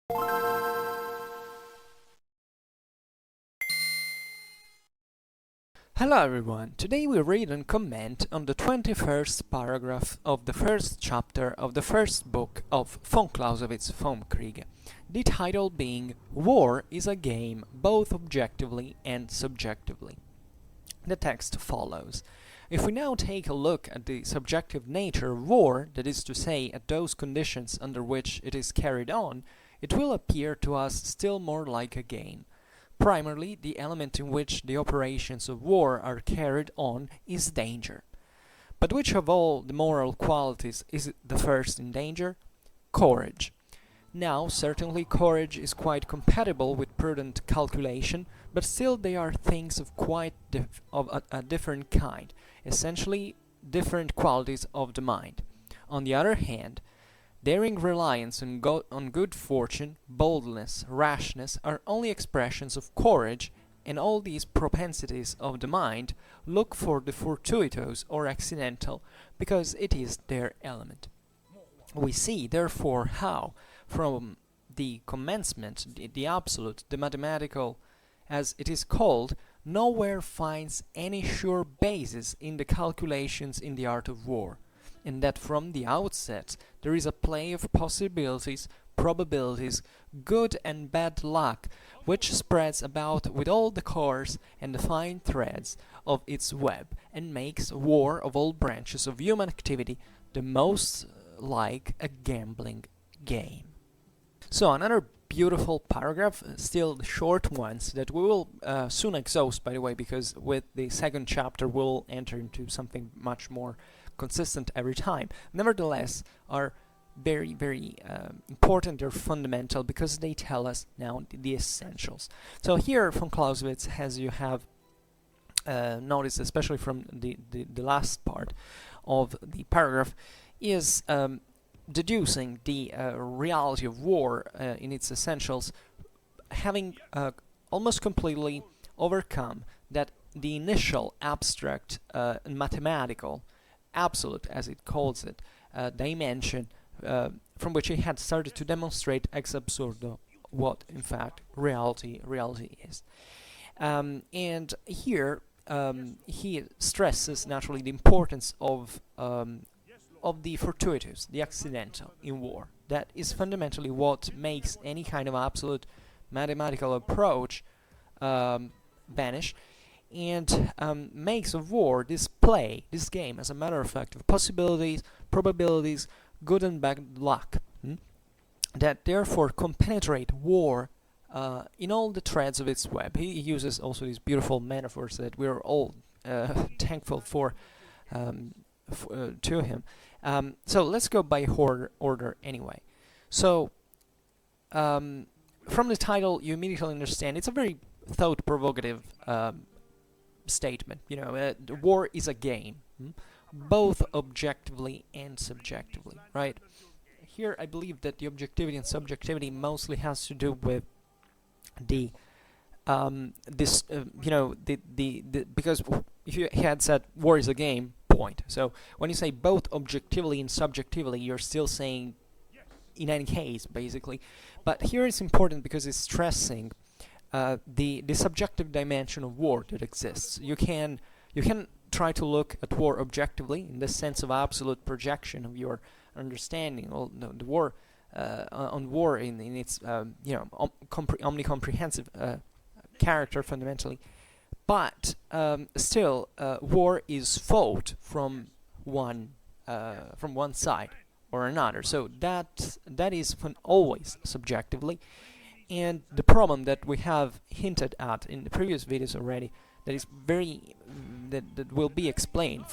Hello everyone, today we read and comment on the 21st paragraph of the first chapter of the first book of Vom Kriege, the title being War is a Game both objectively and subjectively. The text follows. If we now take a look at the subjective nature of war, that is to say, at those conditions under which it is carried on, it will appear to us still more like a game. Primarily, the element in which the operations of war are carried on is danger. But which of all the moral qualities is the first in danger? Courage. Now, certainly courage is quite compatible with prudent calculation, but still they are things of quite a different kind, essentially different qualities of the mind. On the other hand, daring reliance on good fortune, boldness, rashness are only expressions of courage, and all these propensities of the mind look for the fortuitous or accidental, because it is their element. We see, therefore, how, from the commencement, the absolute, the mathematical, as it is called, nowhere finds any sure basis in the calculations in the art of war, and that from the outset there is a play of possibilities, probabilities, good and bad luck, which spreads about with all the coarse and the fine threads of its web, and makes war of all branches of human activity the most like a gambling game. So another beautiful paragraph, still short ones, that we will soon exhaust, by the way, because with the second chapter we'll enter into something much more consistent every time. Nevertheless, are very, very important. They're fundamental because they tell us now the essentials. So here von Clausewitz, as you have noticed, especially from the last part of the paragraph, is deducing the reality of war in its essentials, having almost completely overcome that the initial abstract mathematical absolute, as it calls it, dimension from which he had started to demonstrate ex absurdo what in fact reality is. And here he stresses naturally the importance of the fortuitous, the accidental in war. That is fundamentally what makes any kind of absolute mathematical approach vanish, and makes of war this play, this game, as a matter of fact, of possibilities, probabilities, good and bad luck, that therefore compenetrate war in all the threads of its web. He uses also these beautiful metaphors that we're all thankful for to him. So let's go by order anyway. So from the title you immediately understand it's a very thought-provocative statement. You know, war is a game, both objectively and subjectively, right? Here I believe that the objectivity and subjectivity mostly has to do with the because if you had said war is a game, point. So when you say both objectively and subjectively, you're still saying in any case, basically. But here it's important because it's stressing the subjective dimension of war that exists. You can try to look at war objectively in the sense of absolute projection of your understanding. Well, the war on war in its omnicomprehensive character fundamentally. But still, war is fought from one side or another. So that is always subjectively. And the problem that we have hinted at in the previous videos already, that is that will be explained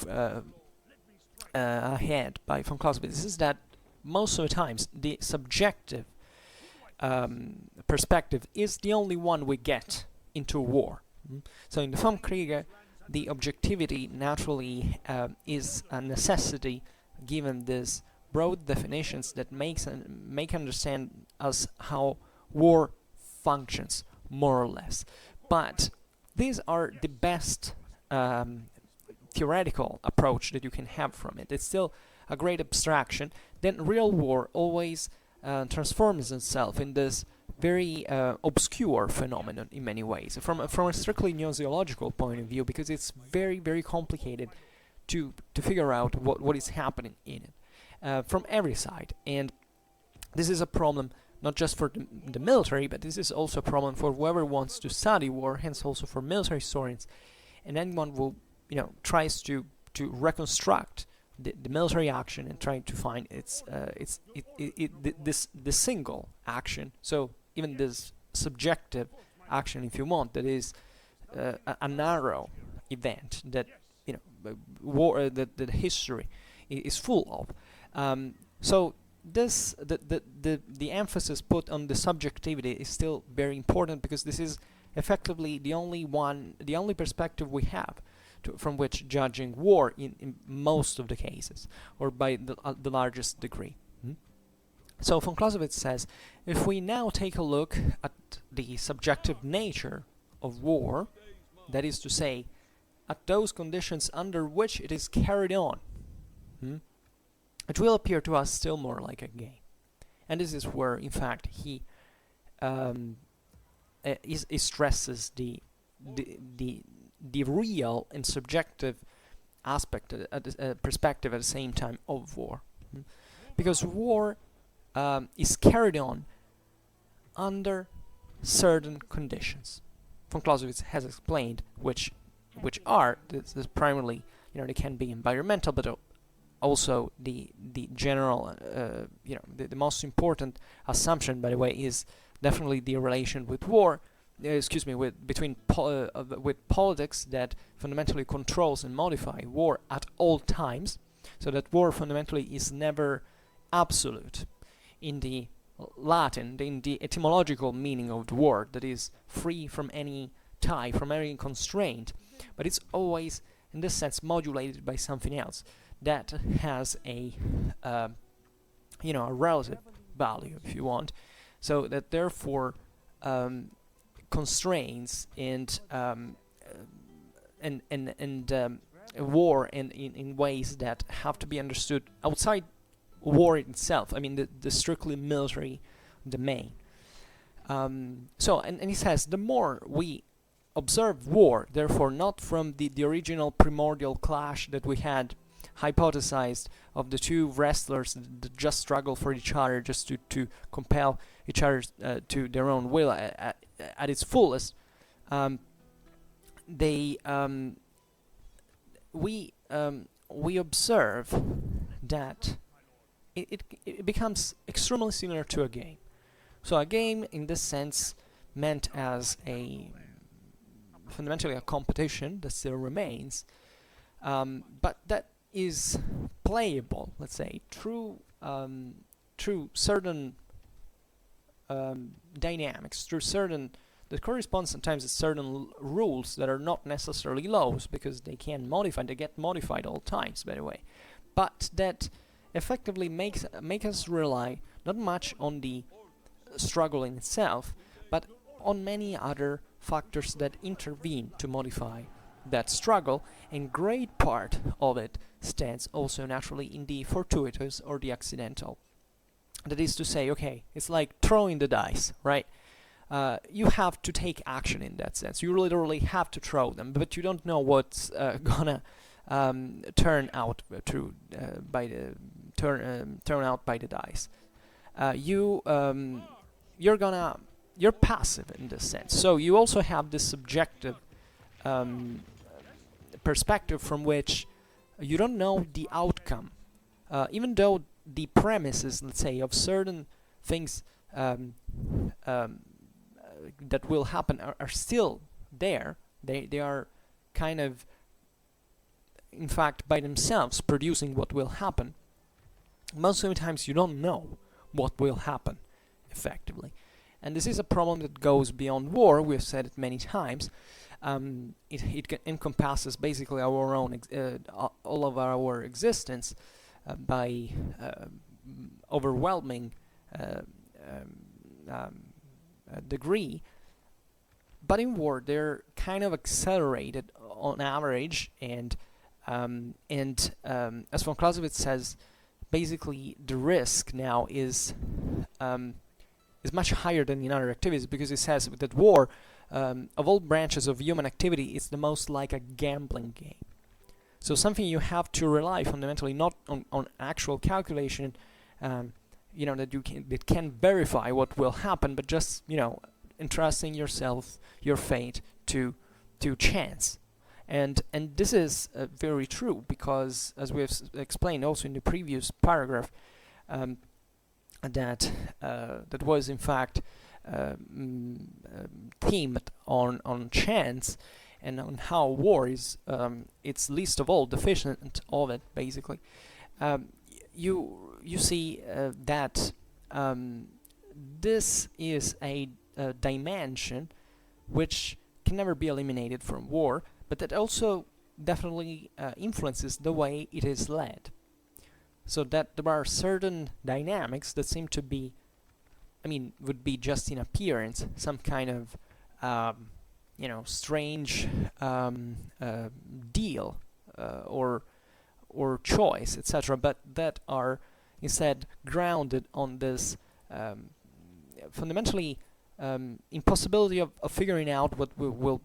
ahead by von Clausewitz, is that most of the times the subjective perspective is the only one we get into war. So in the Vom Krige, the objectivity naturally is a necessity, given these broad definitions that make understand us how war functions, more or less. But these are the best theoretical approach that you can have from it. It's still a great abstraction. Then real war always transforms itself in this very obscure phenomenon in many ways, from a strictly gnosiological point of view, because it's very, very complicated to figure out what is happening in it from every side. And this is a problem not just for the military, but this is also a problem for whoever wants to study war, hence also for military historians, and anyone who tries to reconstruct the military action and trying to find this single action. So even this subjective action, if you want, that is a narrow event that war that history is full of. So this the emphasis put on the subjectivity is still very important, because this is effectively the only perspective we have from which judging war in most of the cases, or by the largest degree. So von Clausewitz says, if we now take a look at the subjective nature of war, that is to say, at those conditions under which it is carried on, it will appear to us still more like a game. And this is where, in fact, he stresses the real and subjective aspect, perspective at the same time of war. Because war is carried on under certain conditions. Von Clausewitz has explained which are this primarily, they can be environmental, but also the general, the most important assumption, by the way, is definitely the relation with war. With politics that fundamentally controls and modify war at all times, so that war fundamentally is never absolute in the Latin, in the etymological meaning of the word, that is free from any tie, from any constraint, but it's always, in this sense, modulated by something else that has a relative value, if you want, so that therefore constraints and war in ways that have to be understood outside war itself. I mean, the strictly military domain. And he says, the more we observe war, therefore not from the original primordial clash that we had hypothesized of the two wrestlers that just struggle for each other, just to compel each other to their own will at its fullest, we observe that it becomes extremely similar to a game. So a game, in this sense, meant as fundamentally a competition that still remains, but that is playable, let's say, through certain dynamics, that correspond sometimes to certain rules that are not necessarily laws, because they get modified all times, by the way, but that effectively make us rely not much on the struggle in itself, but on many other factors that intervene to modify that struggle, and great part of it stands also naturally in the fortuitous or the accidental. That is to say, okay, it's like throwing the dice, right? You have to take action in that sense. You literally have to throw them, but you don't know what's gonna turn out turn out by the dice. You're passive in this sense. So you also have this subjective perspective from which you don't know the outcome, even though the premises, let's say, of certain things that will happen are still there. They are kind of, in fact, by themselves producing what will happen. Most of the times you don't know what will happen effectively, and this is a problem that goes beyond war. We've said it many times. It encompasses basically our own all of our existence by overwhelming degree, but in war they're kind of accelerated on average, and as von Clausewitz says, basically the risk now is is much higher than in other activities, because it says that war, of all branches of human activity, is the most like a gambling game. So something you have to rely fundamentally not on actual calculation, that can verify what will happen, but just entrusting yourself, your fate to chance. And this is very true, because as we have explained also in the previous paragraph, that was in fact themed on chance, and on how war is it's least of all deficient of it, basically. You see that this is a dimension which can never be eliminated from war, but that also definitely influences the way it is led. So that there are certain dynamics that seem to be, would be just in appearance some kind of strange deal or choice, etc., but that are instead grounded on this fundamentally impossibility of figuring out what will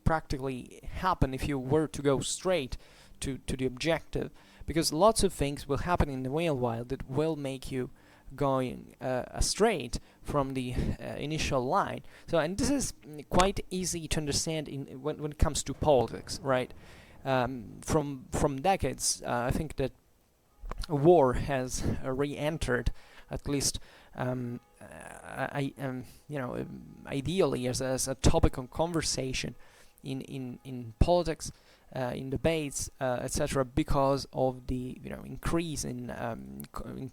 practically happen if you were to go straight to the objective, because lots of things will happen in the meanwhile that will make you going astray from the initial line. So, and this is quite easy to understand when it comes to politics, right? From decades, I think that war has re-entered, at least ideally, as a topic of conversation in politics, in debates, etc., because of the increase in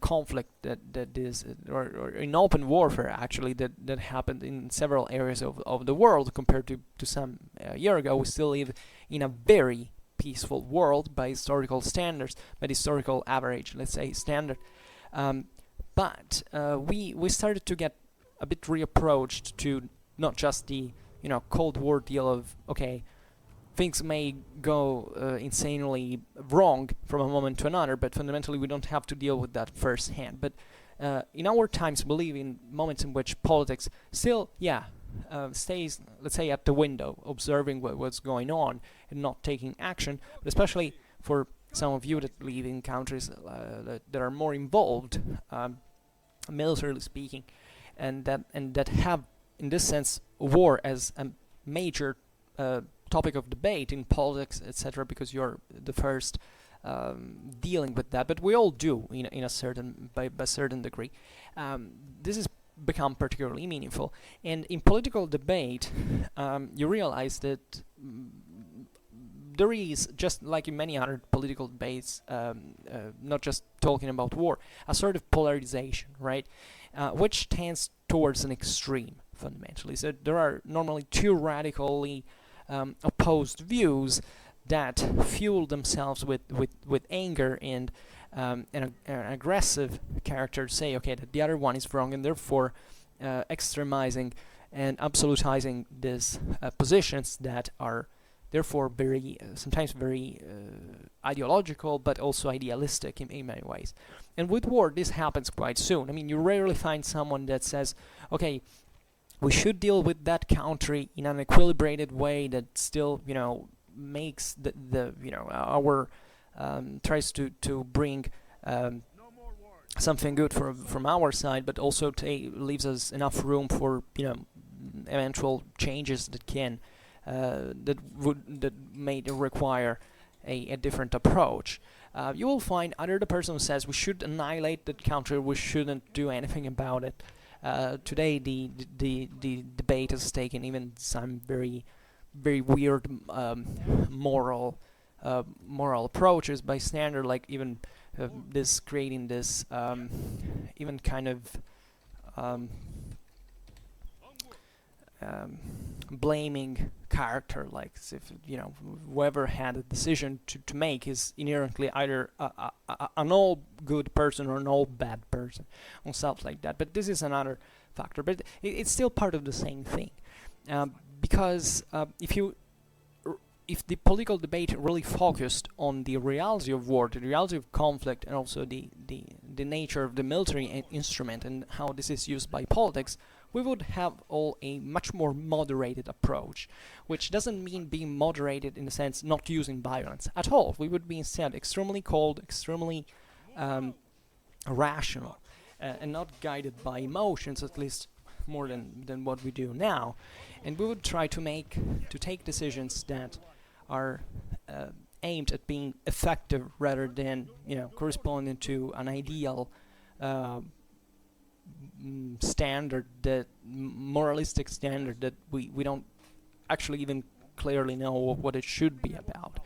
conflict that is, or in open warfare actually, that happened in several areas of the world compared to some year ago. We still live in a very peaceful world by historical standards, by the historical average, let's say, standard. But we started to get a bit reapproached to not just the Cold War deal of, okay, things may go insanely wrong from a moment to another, but fundamentally we don't have to deal with that firsthand. But in our times, we live in moments in which politics still, stays, let's say, at the window, observing what's going on and not taking action, but especially for some of you that live in countries that are more involved, militarily speaking, and that have, in this sense, war as a major topic of debate in politics, etc., because you're the first dealing with that. But we all do in a certain by a certain degree. This has become particularly meaningful, and in political debate, you realize that there is, just like in many other political debates, not just talking about war, a sort of polarization, right, which tends towards an extreme, fundamentally. So there are normally two radically opposed views that fuel themselves with anger and an aggressive character, say, okay, that the other one is wrong, and therefore extremizing and absolutizing these positions that are therefore very sometimes very ideological, but also idealistic in many ways. And with war, this happens quite soon. I mean, you rarely find someone that says, okay, we should deal with that country in an equilibrated way that still, makes our tries to bring something good from our side, but also leaves us enough room for eventual changes that can that may require a different approach. You will find either the person who says we should annihilate that country, we shouldn't do anything about it. Today the debate has taken even some very weird moral approaches by standard, like even this creating this even kind of blaming character, like if whoever had a decision to make is inherently either an all good person or an all bad person, or stuff like that. But this is another factor, but it's still part of the same thing, because if you if the political debate really focused on the reality of war, the reality of conflict, and also the nature of the military instrument and how this is used by politics, we would have all a much more moderated approach, which doesn't mean being moderated in the sense not using violence at all. We would be instead extremely cold, extremely rational, and not guided by emotions, at least more than what we do now. And we would try to take decisions that are aimed at being effective rather than, corresponding to an ideal standard, that moralistic standard that we don't actually even clearly know what it should be about.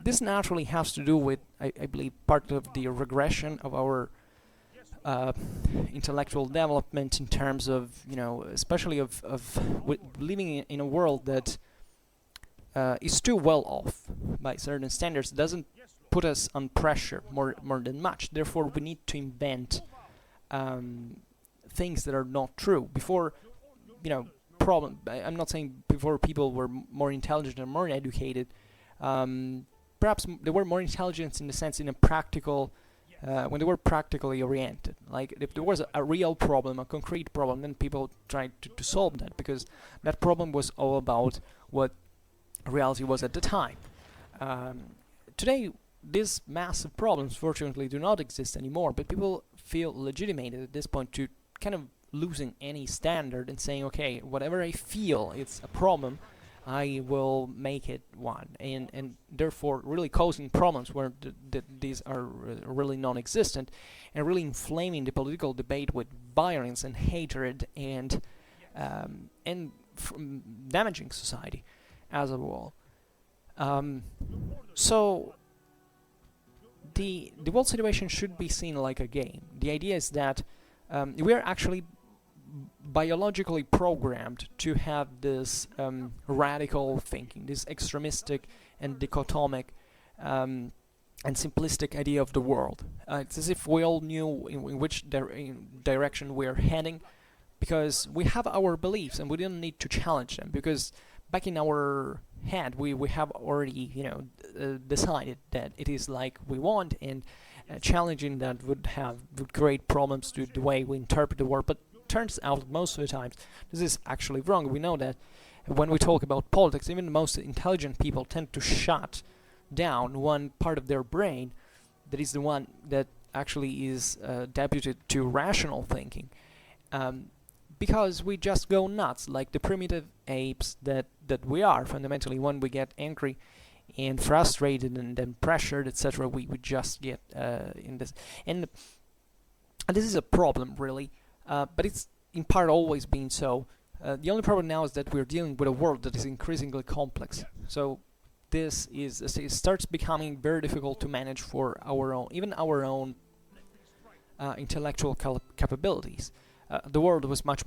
This naturally has to do with, I believe, part of the regression of our intellectual development in terms of, especially of living in a world that is too well off by certain standards, doesn't put us on pressure more than much. Therefore, we need to invent things that are not true. Before, I'm not saying before people were more intelligent or more educated. Perhaps they were more intelligent in the sense in a practical, when they were practically oriented. Like if there was a real problem, a concrete problem, then people tried to solve that, because that problem was all about what reality was at the time. Today, these massive problems fortunately do not exist anymore, but people feel legitimated at this point to kind of losing any standard and saying, okay, whatever I feel it's a problem, I will make it one, and therefore really causing problems where these are really non-existent, and really inflaming the political debate with violence and hatred and damaging society as a whole. So the world situation should be seen like a game. The idea is that we are actually biologically programmed to have this radical thinking, this extremistic and dichotomic and simplistic idea of the world. It's as if we all knew in which direction we're heading, because we have our beliefs and we didn't need to challenge them, because back in our head we have already decided that it is like we want, and challenging that would create problems to the way we interpret the world. But turns out most of the times this is actually wrong. We know that when we talk about politics, even the most intelligent people tend to shut down one part of their brain that is the one that actually is deputed to rational thinking, because we just go nuts like the primitive apes that we are fundamentally. When we get angry and frustrated and then pressured, etc., we just get in this, and this is a problem really. But it's in part always been so. The only problem now is that we're dealing with a world that is increasingly complex. So this it starts becoming very difficult to manage for even our own intellectual capabilities. The world was much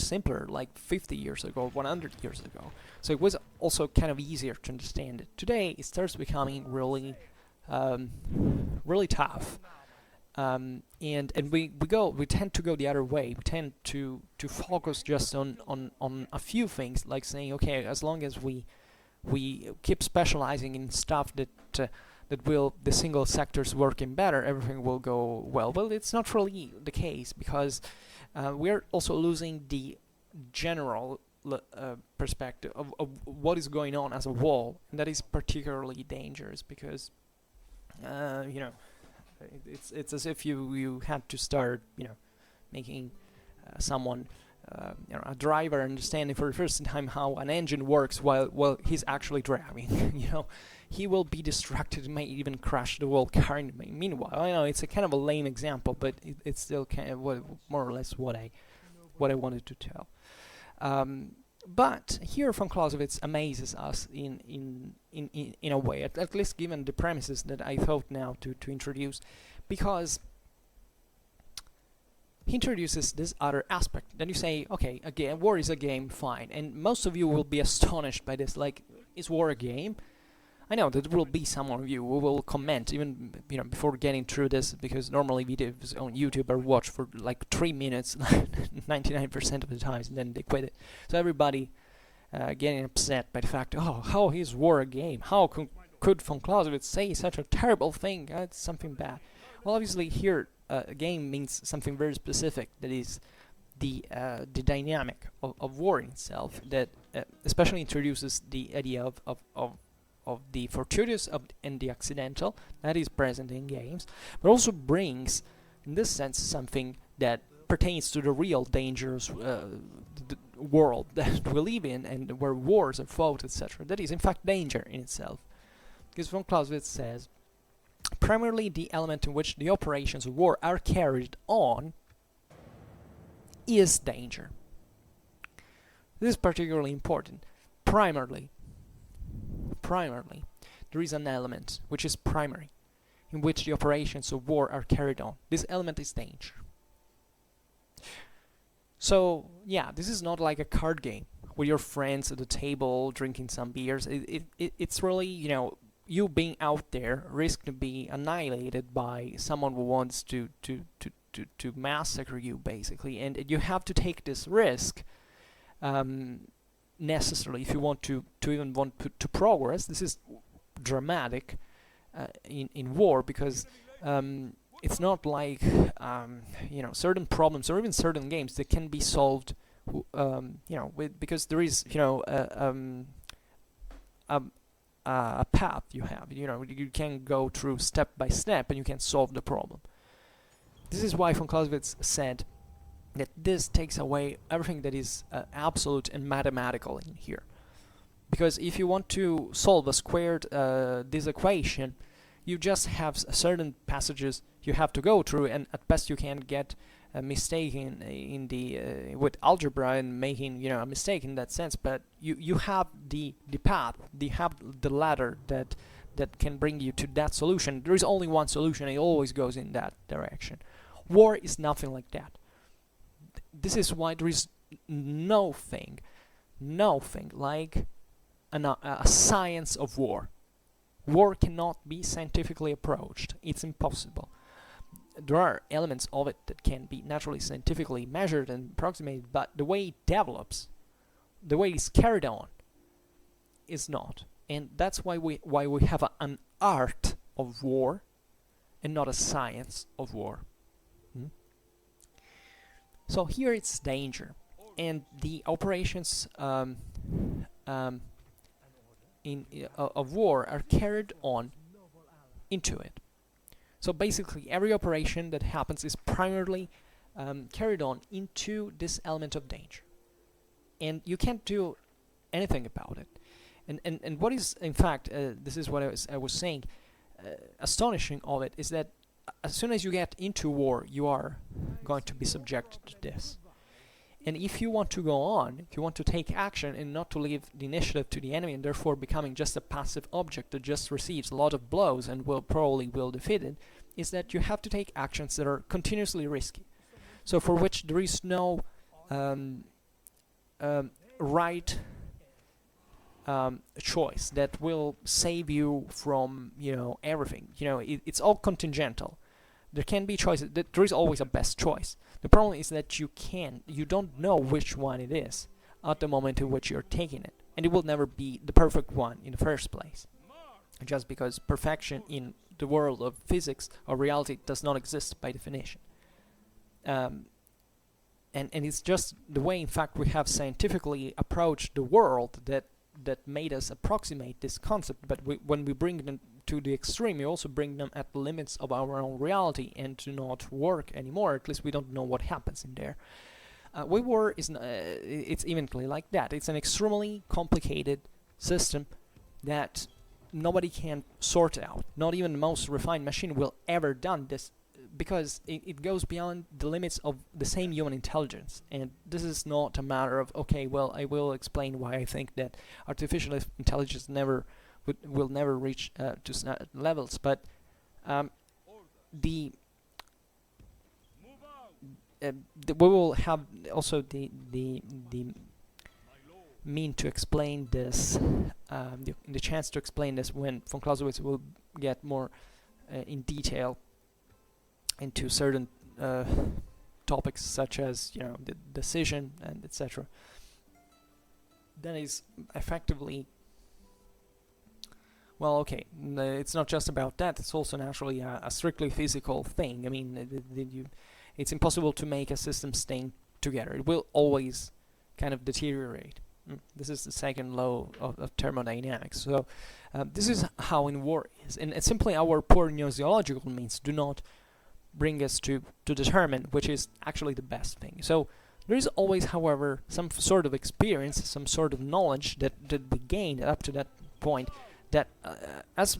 simpler like 50 years ago, 100 years ago. So it was also kind of easier to understand it. Today it starts becoming really tough. And we tend to go the other way. We tend to focus just on a few things, like saying, okay, as long as we keep specializing in stuff that will the single sectors working better, everything will go well. Well, it's not really the case, because we're also losing the general perspective of what is going on as a whole, and that is particularly dangerous, because it's as if you had to start making someone a driver understanding for the first time how an engine works while he's actually driving. He will be distracted, may even crash the whole car. Meanwhile, I know it's a kind of a lame example, but it's still kind of more or less what I wanted to tell. But here von Clausewitz amazes us in a way, at least given the premises that I thought now to introduce, because he introduces this other aspect. Then you say, okay, again, war is a game, fine. And most of you will be astonished by this, like, is war a game? I know that there will be some of you who will comment, even before getting through this, because normally videos on YouTube are watched for like 3 minutes, 99% of the times, and then they quit it. So everybody getting upset by the fact, oh, how is war a game? How could von Clausewitz say such a terrible thing? It's something bad. Well, obviously here a game means something very specific, that is the dynamic of war in itself, that especially introduces the idea of the fortuitous and the accidental that is present in games, but also brings, in this sense, something that pertains to the real dangerous the world that we live in, and where wars are fought, etc. That is, in fact, danger in itself. Because von Clausewitz says, primarily the element in which the operations of war are carried on is danger. This is particularly important. Primarily, there is an element which is primary, in which the operations of war are carried on. This element is danger. So, yeah, this is not like a card game with your friends at the table drinking some beers. It's really, you being out there, risk to be annihilated by someone who wants to massacre you, basically, and you have to take this risk necessarily if you want to even want to progress. This is dramatic in war, because it's not like certain problems or even certain games that can be solved because there is a path you have. You can go through step by step and you can solve the problem. This is why von Clausewitz said that this takes away everything that is absolute and mathematical in here. Because if you want to solve a squared this equation, you just have certain passages you have to go through, and at best you can get a mistake in the with algebra and making a mistake in that sense. But you have the path, you have the ladder that can bring you to that solution. There is only one solution, and it always goes in that direction. War is nothing like that. This is why there is nothing like a science of war. War cannot be scientifically approached. It's impossible. There are elements of it that can be naturally scientifically measured and approximated, but the way it develops, the way it's carried on, is not. And that's why we have an art of war and not a science of war. So here it's danger, and the operations of war are carried on into it. So basically every operation that happens is primarily carried on into this element of danger, and you can't do anything about it. And what is, in fact, this is what I was saying, astonishing of it is that as soon as you get into war, you are going to be subjected to this. And if you want to go on, if you want to take action and not to leave the initiative to the enemy, and therefore becoming just a passive object that just receives a lot of blows and will defeat it, is that you have to take actions that are continuously risky. So for which there is no right choice that will save you from everything. It's all contingental. There can be choices. There is always a best choice. The problem is that you don't know which one it is at the moment in which you're taking it, and it will never be the perfect one in the first place, just because perfection in the world of physics or reality does not exist by definition. And it's just the way, in fact, we have scientifically approached the world that made us approximate this concept. But when we bring them to the extreme, we also bring them at the limits of our own reality and do not work anymore. At least we don't know what happens in there. War is it's eventually like that. It's an extremely complicated system that nobody can sort out. Not even the most refined machine will ever done this, because it goes beyond the limits of the same human intelligence. And this is not a matter of, okay, well, I will explain why I think that artificial intelligence will never reach to levels, but we will have also the mean to explain this, the chance to explain this, when von Clausewitz will get more in detail into certain topics such as the decision and etc. that is effectively, well, okay, it's not just about that, it's also naturally a strictly physical thing. I mean, it's impossible to make a system stay together. It will always kind of deteriorate. This is the second law of thermodynamics. So this is how in war is, and simply our poor gnosiological means do not bring us to determine which is actually the best thing. So there is always, however, some sort of experience, some sort of knowledge that we gained up to that point that, as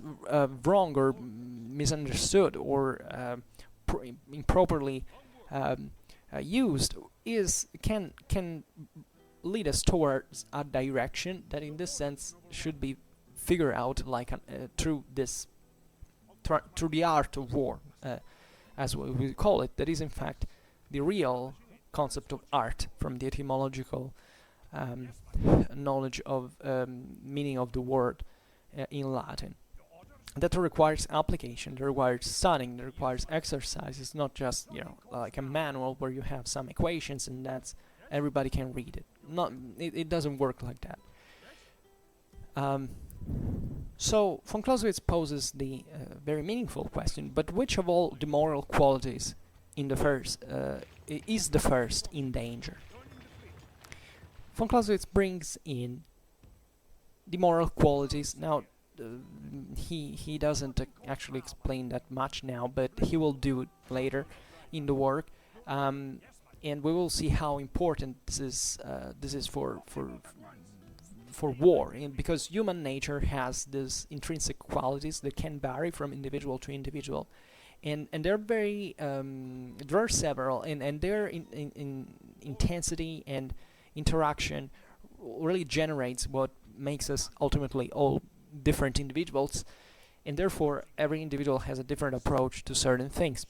wrong or misunderstood or improperly used, can lead us towards a direction that, in this sense, should be figured out like through the art of war, as we call it. That is, in fact, the real concept of art from the etymological knowledge of meaning of the word in Latin. That requires application, that requires studying, that requires exercise. It's not just, like a manual where you have some equations and that's everybody can read it. It doesn't work like that. So von Clausewitz poses the very meaningful question: but which of all the moral qualities in the first is the first in danger? Von Clausewitz brings in the moral qualities. Now, he doesn't actually explain that much now, but he will do it later in the work, and we will see how important this is for war, and because human nature has these intrinsic qualities that can vary from individual to individual, and they're very there are several, and their in intensity and interaction really generates what makes us ultimately all different individuals, and therefore every individual has a different approach to certain things.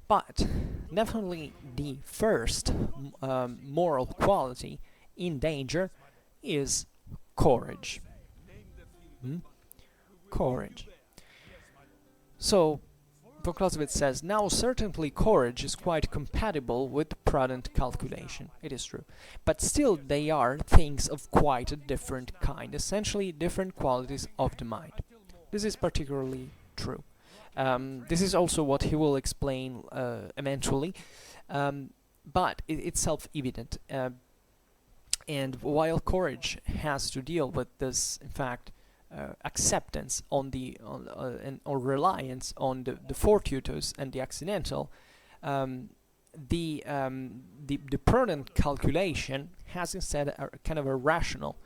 But definitely the first moral quality in danger is courage. Courage. So von Clausewitz says, now certainly courage is quite compatible with prudent calculation. It is true. But still they are things of quite a different kind, essentially different qualities of the mind. This is particularly true. This is also what he will explain eventually, but it's self-evident. And while courage has to deal with this, in fact, acceptance or reliance on the fortuitous and the accidental, the prudent calculation has instead a kind of a rational,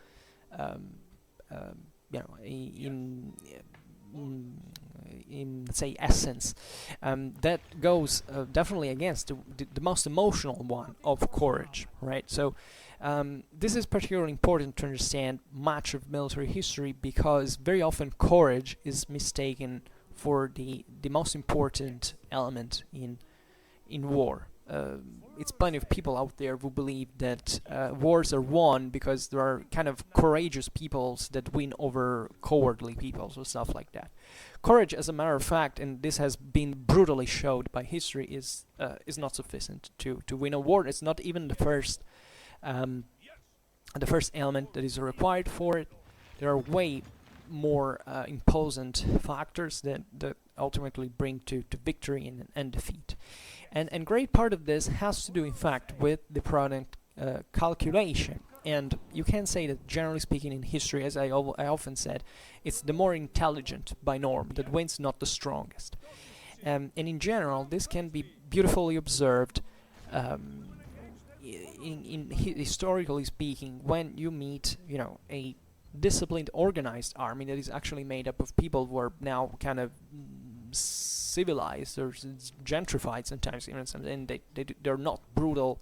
in say essence, that goes definitely against the most emotional one of courage, right? So this is particularly important to understand much of military history, because very often courage is mistaken for the most important element in war. It's plenty of people out there who believe that wars are won because there are kind of courageous peoples that win over cowardly peoples or stuff like that. Courage, as a matter of fact, and this has been brutally showed by history, is not sufficient to win a war. It's not even the first element that is required for it. There are way more imposant factors that ultimately bring to victory and defeat. And great part of this has to do, in fact, with the prudent calculation. And you can say that, generally speaking, in history, as I often said, it's the more intelligent by norm that wins, not the strongest. And in general, this can be beautifully observed historically speaking, when you meet, a disciplined, organized army that is actually made up of people who are now kind of civilized or gentrified sometimes, and they're not brutal,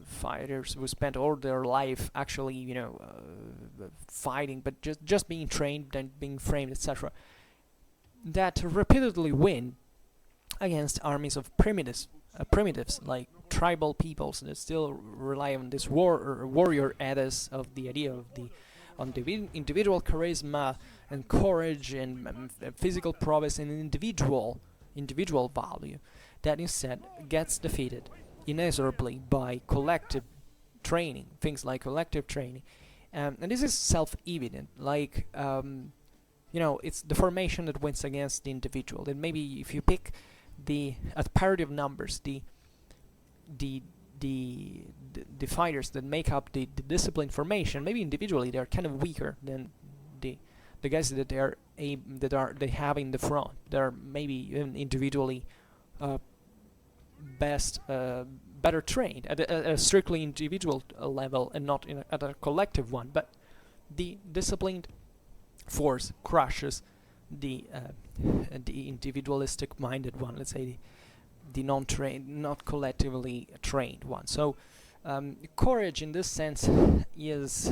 fighters who spent all their life actually, fighting, but just being trained and being framed, etc. That repeatedly win against armies of primitives like tribal peoples that still rely on this warrior ethos of the idea of the individual charisma and courage and physical prowess and individual value, that instead gets defeated inexorably by collective training, things like collective training. And this is self-evident, like, it's the formation that wins against the individual. Then maybe if you pick at parity of numbers, the the fighters that make up the discipline formation, maybe individually they're kind of weaker than the guys that they have in the front. They're maybe even individually better trained at a strictly individual level and not at a collective one. But the disciplined force crushes the individualistic-minded one. Let's say the non-trained, not collectively trained one. So courage, in this sense, is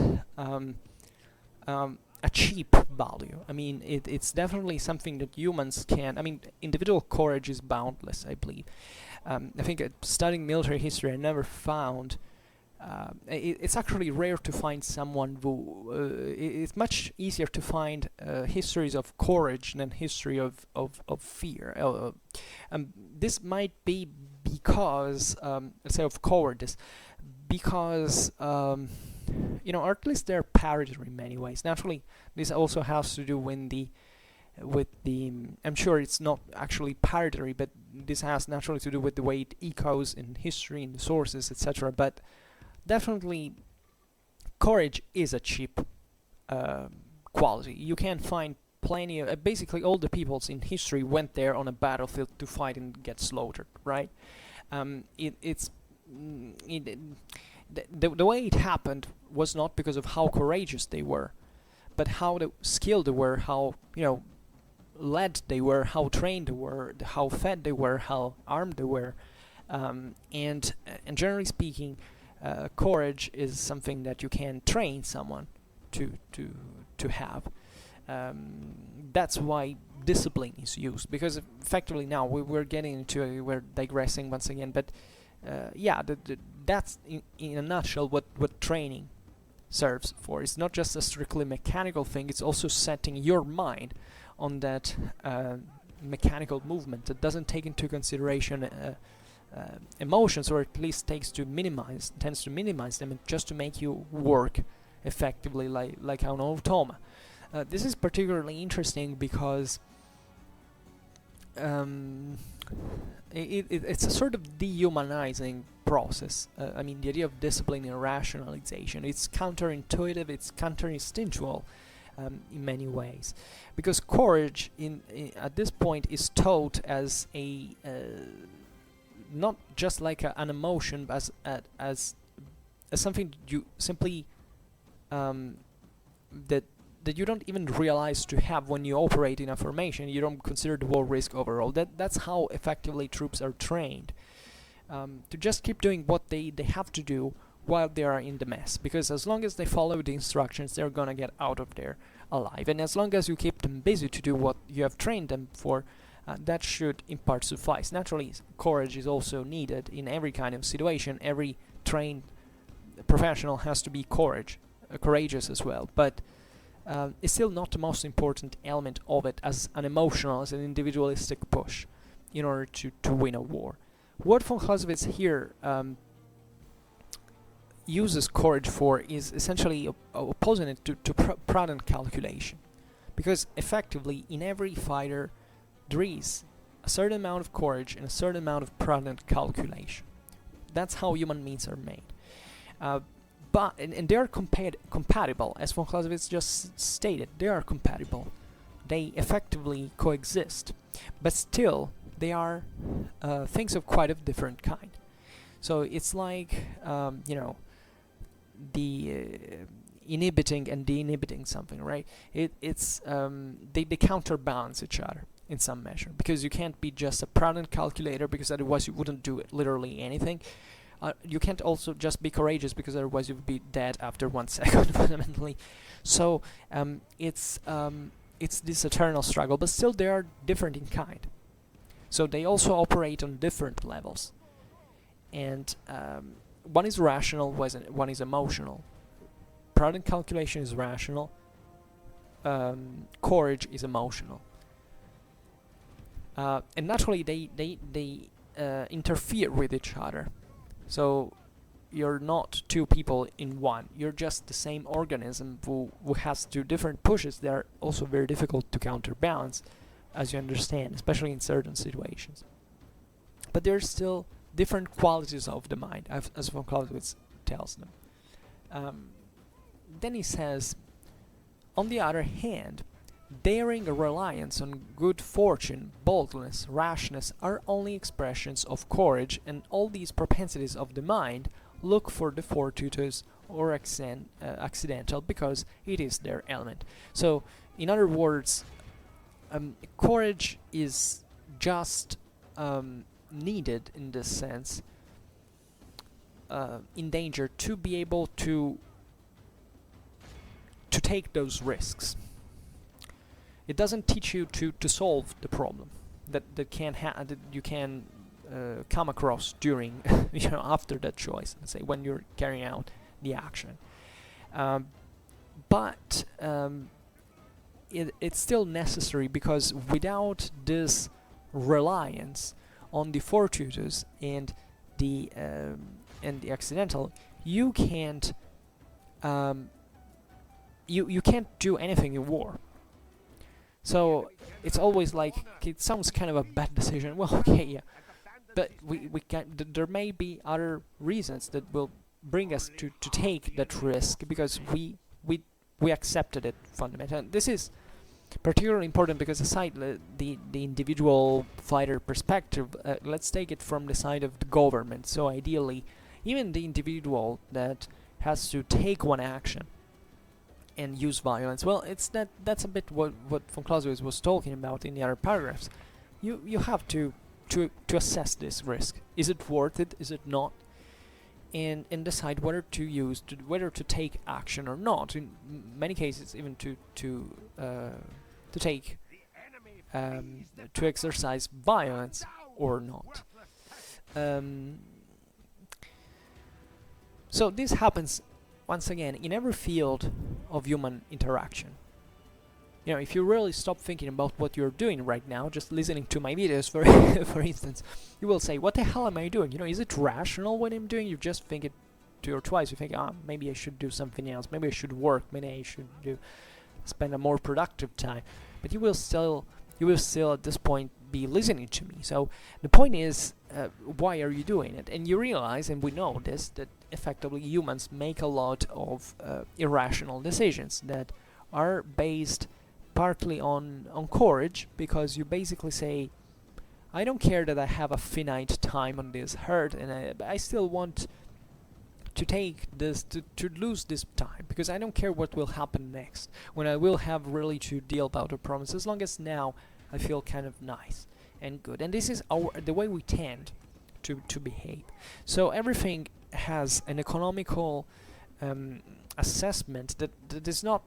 a cheap value. I mean, it's definitely something that humans can. I mean, individual courage is boundless, I believe. I think studying military history, I never found. It's actually rare to find someone who. It's much easier to find histories of courage than history of fear. This might be because, let's say, of cowardice, because or at least they're parity in many ways. Naturally, this also has to do with the I'm sure it's not actually parity, but this has naturally to do with the way it echoes in history, in the sources, etc. But definitely, courage is a cheap quality. You can find plenty of basically all the peoples in history went there on a battlefield to fight and get slaughtered, right? The way it happened was not because of how courageous they were, but how skilled they were, how led they were, how trained they were, how fed they were, how armed they were, and generally speaking, courage is something that you can train someone to have. That's why discipline is used, because effectively now we're getting into we're digressing once again, but that's in a nutshell what training serves for. It's not just a strictly mechanical thing, it's also setting your mind on that mechanical movement that doesn't take into consideration emotions, or at least tends to minimize them, just to make you work effectively like an automa. This is particularly interesting because it's a sort of dehumanizing process. I mean, the idea of discipline and rationalization, it's counterintuitive, it's counterinstinctual in many ways, because courage at this point is taught as a not just like an emotion, but as something you simply that you don't even realize to have when you operate in a formation. You don't consider the war risk overall. That's how effectively troops are trained, to just keep doing what they have to do while they are in the mess, because as long as they follow the instructions, they're gonna get out of there alive, and as long as you keep them busy to do what you have trained them for, that should in part suffice. Naturally, courage is also needed in every kind of situation. Every trained professional has to be courageous as well, but it's still not the most important element of it as an individualistic push in order to win a war. What von Clausewitz here uses courage for is essentially opposing it to prudent calculation, because effectively in every fighter there is a certain amount of courage and a certain amount of prudent calculation. That's how human means are made. But they are compatible, as von Clausewitz just stated. They are compatible. They effectively coexist, but still they are things of quite a different kind. So it's like the inhibiting and de-inhibiting something, right? They counterbalance each other in some measure, because you can't be just a prudent calculator, because otherwise you wouldn't do it literally anything. You can't also just be courageous, because otherwise you'd be dead after 1 second, fundamentally. So it's this eternal struggle, but still they are different in kind. So they also operate on different levels, and one is rational, one is emotional. Prudent calculation is rational. Courage is emotional, and naturally they interfere with each other. So you're not two people in one. You're just the same organism who has two different pushes. They are also very difficult to counterbalance, as you understand, especially in certain situations. But there's still different qualities of the mind, as von Clausewitz tells them. Then he says, on the other hand, daring reliance on good fortune, boldness, rashness are only expressions of courage, and all these propensities of the mind look for the fortuitous or accidental because it is their element. So, in other words, courage is just needed in this sense, in danger, to be able to take those risks. It doesn't teach you to solve the problem that you can come across during after that choice, let's say when you're carrying out the action, but it's still necessary, because without this reliance on the fortuitous and the accidental, you can't you can't do anything in war. So it's always like, it sounds kind of a bad decision. Well, okay, yeah, but we can. There may be other reasons that will bring us to take that risk, because we accepted it fundamentally. And this is particularly important because aside the individual fighter perspective, let's take it from the side of the government. So ideally, even the individual that has to take one action and use violence, well, that's a bit what von Clausewitz was talking about in the other paragraphs. You have to assess this risk. Is it worth it? Is it not? And decide whether to take action or not. In many cases, even to exercise violence or not. So this happens once again in every field of human interaction. If you really stop thinking about what you're doing right now, just listening to my videos, for instance, you will say, what the hell am I doing? Is it rational what I'm doing? You just think it two or twice. You think, maybe I should do something else. Maybe I should work. Maybe I should spend a more productive time. But you will still at this point be listening to me. So the point is, why are you doing it? And you realize, and we know this, that effectively humans make a lot of irrational decisions that are based partly on courage, because you basically say, I don't care that I have a finite time on this earth, and I still want to take this, to lose this time, because I don't care what will happen next, when I will have really to deal about the problems, as long as now I feel kind of nice and good. And this is the way we tend to behave. So everything has an economical assessment that is not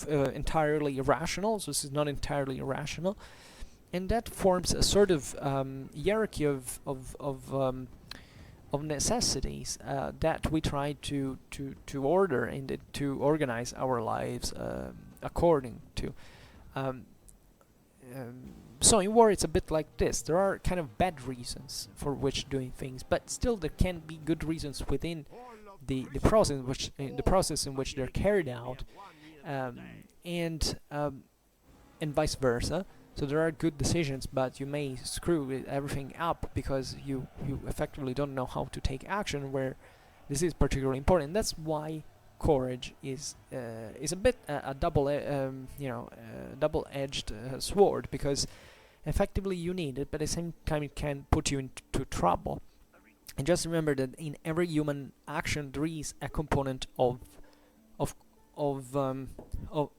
entirely irrational. So this is not entirely irrational, and that forms a sort of hierarchy of necessities that we try to order and to organize our lives according to. So in war it's a bit like this. There are kind of bad reasons for which doing things, but still there can be good reasons within the process in which they're carried out, and vice versa. So there are good decisions, but you may screw everything up because you effectively don't know how to take action, where this is particularly important. That's why courage is a bit a double-edged sword, because effectively you need it, but at the same time it can put you into trouble. And just remember that in every human action there is a component of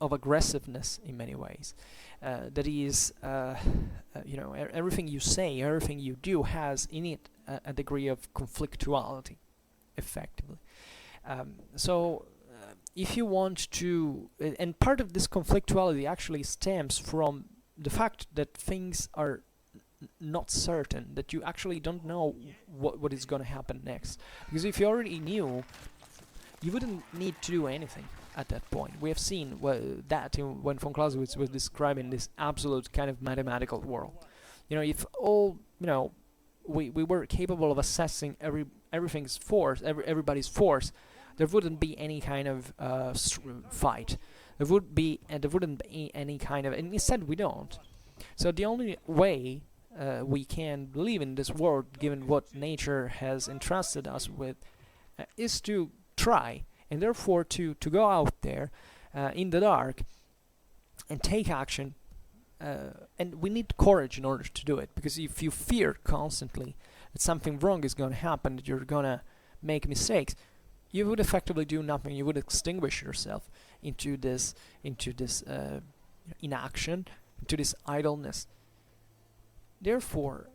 aggressiveness in many ways. That is, everything you say, everything you do has in it a degree of conflictuality, effectively. So if you want to, and part of this conflictuality actually stems from the fact that things are not certain, that you actually don't know what is going to happen next. Because if you already knew, you wouldn't need to do anything at that point. We have seen that when von Clausewitz was describing this absolute kind of mathematical world. If all we were capable of assessing everything's force, everybody's force, there wouldn't be any kind of fight. There wouldn't be any kind of, and instead we don't. So the only way we can live in this world, given what nature has entrusted us with, is to try, and therefore to go out there in the dark and take action. And we need courage in order to do it, because if you fear constantly that something wrong is going to happen, that you're going to make mistakes, you would effectively do nothing. You would extinguish yourself into this inaction, into this idleness. Therefore,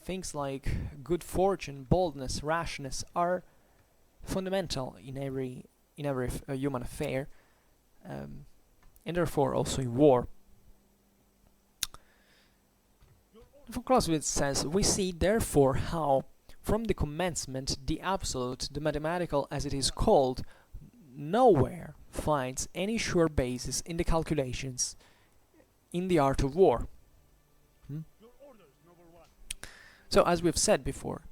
things like good fortune, boldness, rashness are fundamental in every human affair, and therefore also in war. Von Clausewitz says, we see therefore how, from the commencement, the absolute, the mathematical as it is called, nowhere finds any sure basis in the calculations in the art of war. So, as we've said before,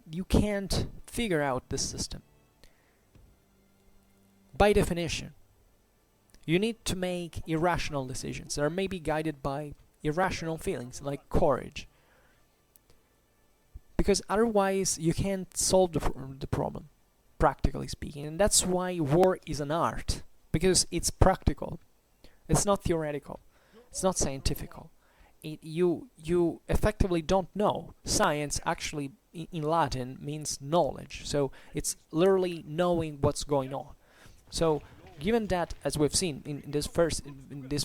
you can't figure out this system. By definition, you need to make irrational decisions that are maybe guided by irrational feelings like courage, because otherwise you can't solve the problem, practically speaking. And that's why war is an art, because it's practical. It's not theoretical. It's not scientifical. You effectively don't know. Science actually in Latin means knowledge, so it's literally knowing what's going on. So given that, as we've seen in this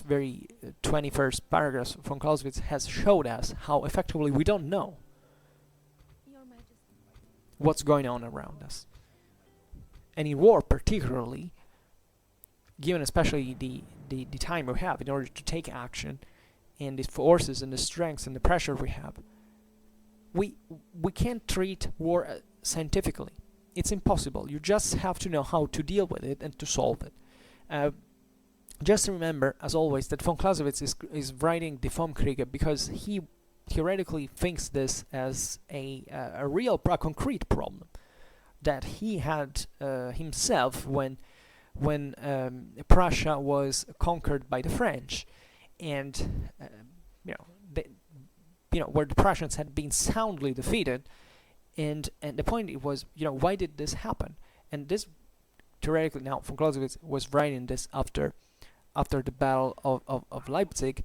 very 21st paragraph, von Clausewitz has showed us how effectively we don't know what's going on around us. And in war particularly, given especially the time we have in order to take action, and the forces and the strengths and the pressure we have, we can't treat war scientifically. It's impossible. You just have to know how to deal with it and to solve it. Just remember, as always, that von Clausewitz is writing the Vom Krige because he theoretically thinks this as a concrete problem that he had himself when Prussia was conquered by the French, and where the Prussians had been soundly defeated, and the point was, why did this happen? And this theoretically, now von Clausewitz was writing this after the Battle of Leipzig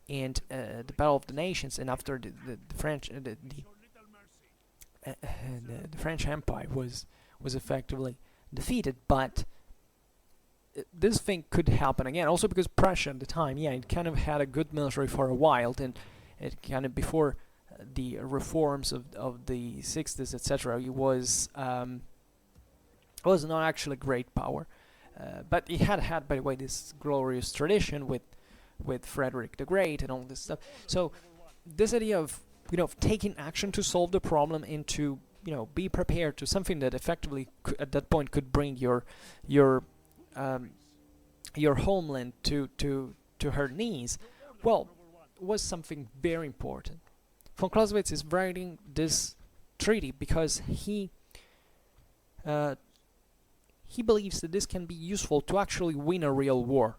and the Battle of the Nations, and after the French the French Empire was effectively defeated. But this thing could happen again, also because Prussia at the time, it kind of had a good military for a while, and it kind of before the reforms of the 60s, etc. It was not actually a great power, but it had, by the way, this glorious tradition with Frederick the Great and all this stuff. So this idea of taking action to solve the problem and to be prepared to something that effectively at that point could bring your homeland to her knees, well, was something very important. Von Clausewitz is writing this treaty because he believes that this can be useful to actually win a real war,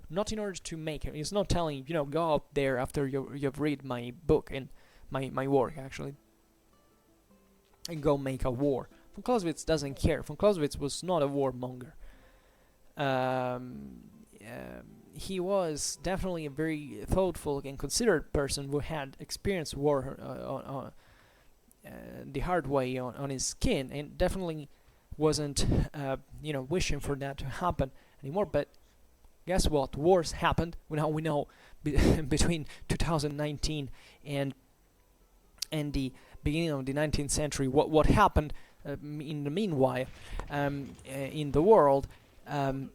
not in order to make it. He's not telling go out there after you've read my book and my work actually and go make a war. Von Clausewitz doesn't care. Von Clausewitz was not a warmonger. He was definitely a very thoughtful and considerate person who had experienced war on the hard way on his skin, and definitely wasn't wishing for that to happen anymore. But guess what? Wars happened. We know between 2019 and the beginning of the 19th century what happened in the meanwhile in the world, and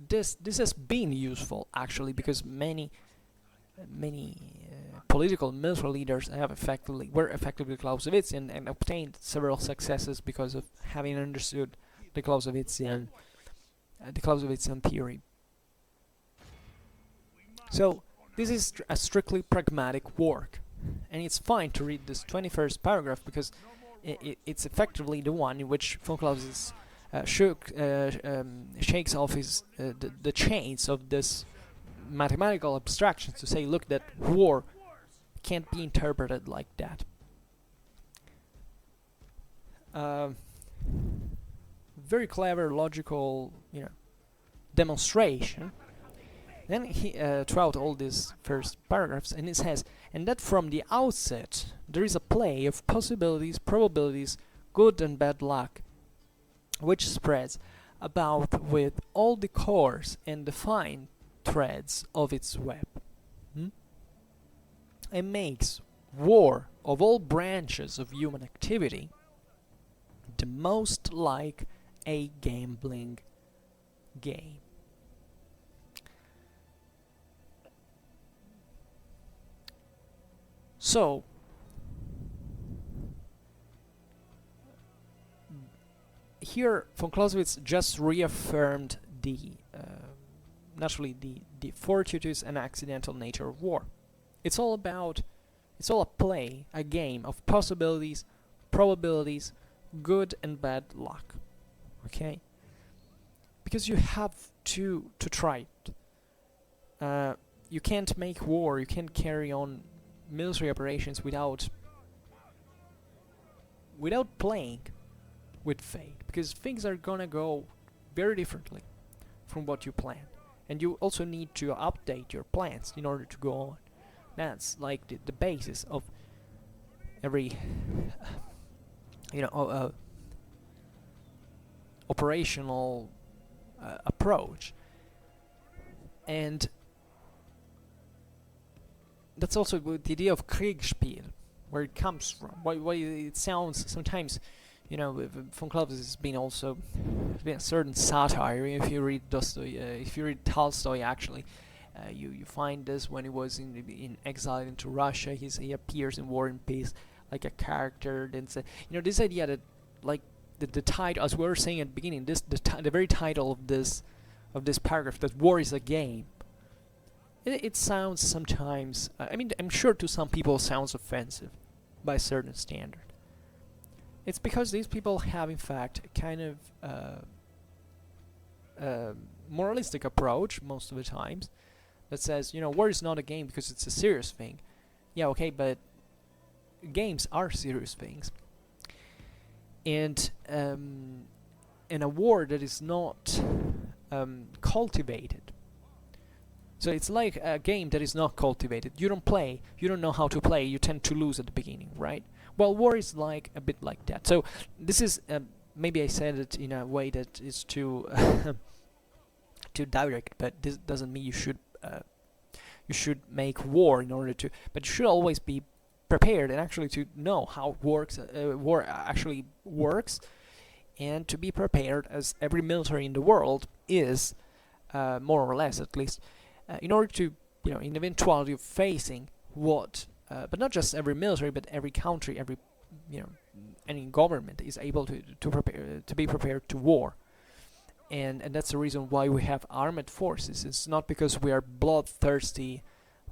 this has been useful actually, because many political military leaders were effectively Clausewitzian and obtained several successes because of having understood the Clausewitzian theory. So this is a strictly pragmatic work, and it's fine to read this 21st paragraph because it's effectively the one in which von Clausewitz shakes off the chains of this mathematical abstraction to say, look, that war can't be interpreted like that. Very clever, logical, demonstration. Then he, throughout all these first paragraphs, and it says, and that from the outset there is a play of possibilities, probabilities, good and bad luck, which spreads about with all the coarse and the fine threads of its web, and makes war of all branches of human activity the most like a gambling game. So, here von Clausewitz just reaffirmed naturally the fortuitous and accidental nature of war. It's all a play, a game of possibilities, probabilities, good and bad luck. Okay? Because you have to try it. You can't make war, you can't carry on military operations without playing with fate, because things are gonna go very differently from what you plan, and you also need to update your plans in order to go on. That's like the basis of every operational approach, and that's also the idea of Kriegsspiel, where it comes from. Why it sounds sometimes, von Clausewitz has been a certain satire. If you read if you read Tolstoy, actually, you find this when he was in exile into Russia. He appears in War and Peace like a character. Then this idea that, like, the title, as we were saying at the beginning, the very title of this paragraph, that war is a game. It sounds sometimes, I'm sure to some people it sounds offensive by a certain standard. It's because these people have, in fact, a kind of moralistic approach most of the times that says, war is not a game because it's a serious thing. Yeah, okay, but games are serious things. And in a war that is not cultivated. So it's like a game that is not cultivated. You don't play, you don't know how to play, you tend to lose at the beginning, right? Well, war is like a bit like that. So this is, maybe I said it in a way that is too too direct, but this doesn't mean you should make war in order to, but you should always be prepared and actually to know how war actually works, and to be prepared, as every military in the world is, more or less at least, in order to, in the eventuality of facing what, but not just every military, but every country, every, any government is able to be prepared to war. And that's the reason why we have armed forces. It's not because we are bloodthirsty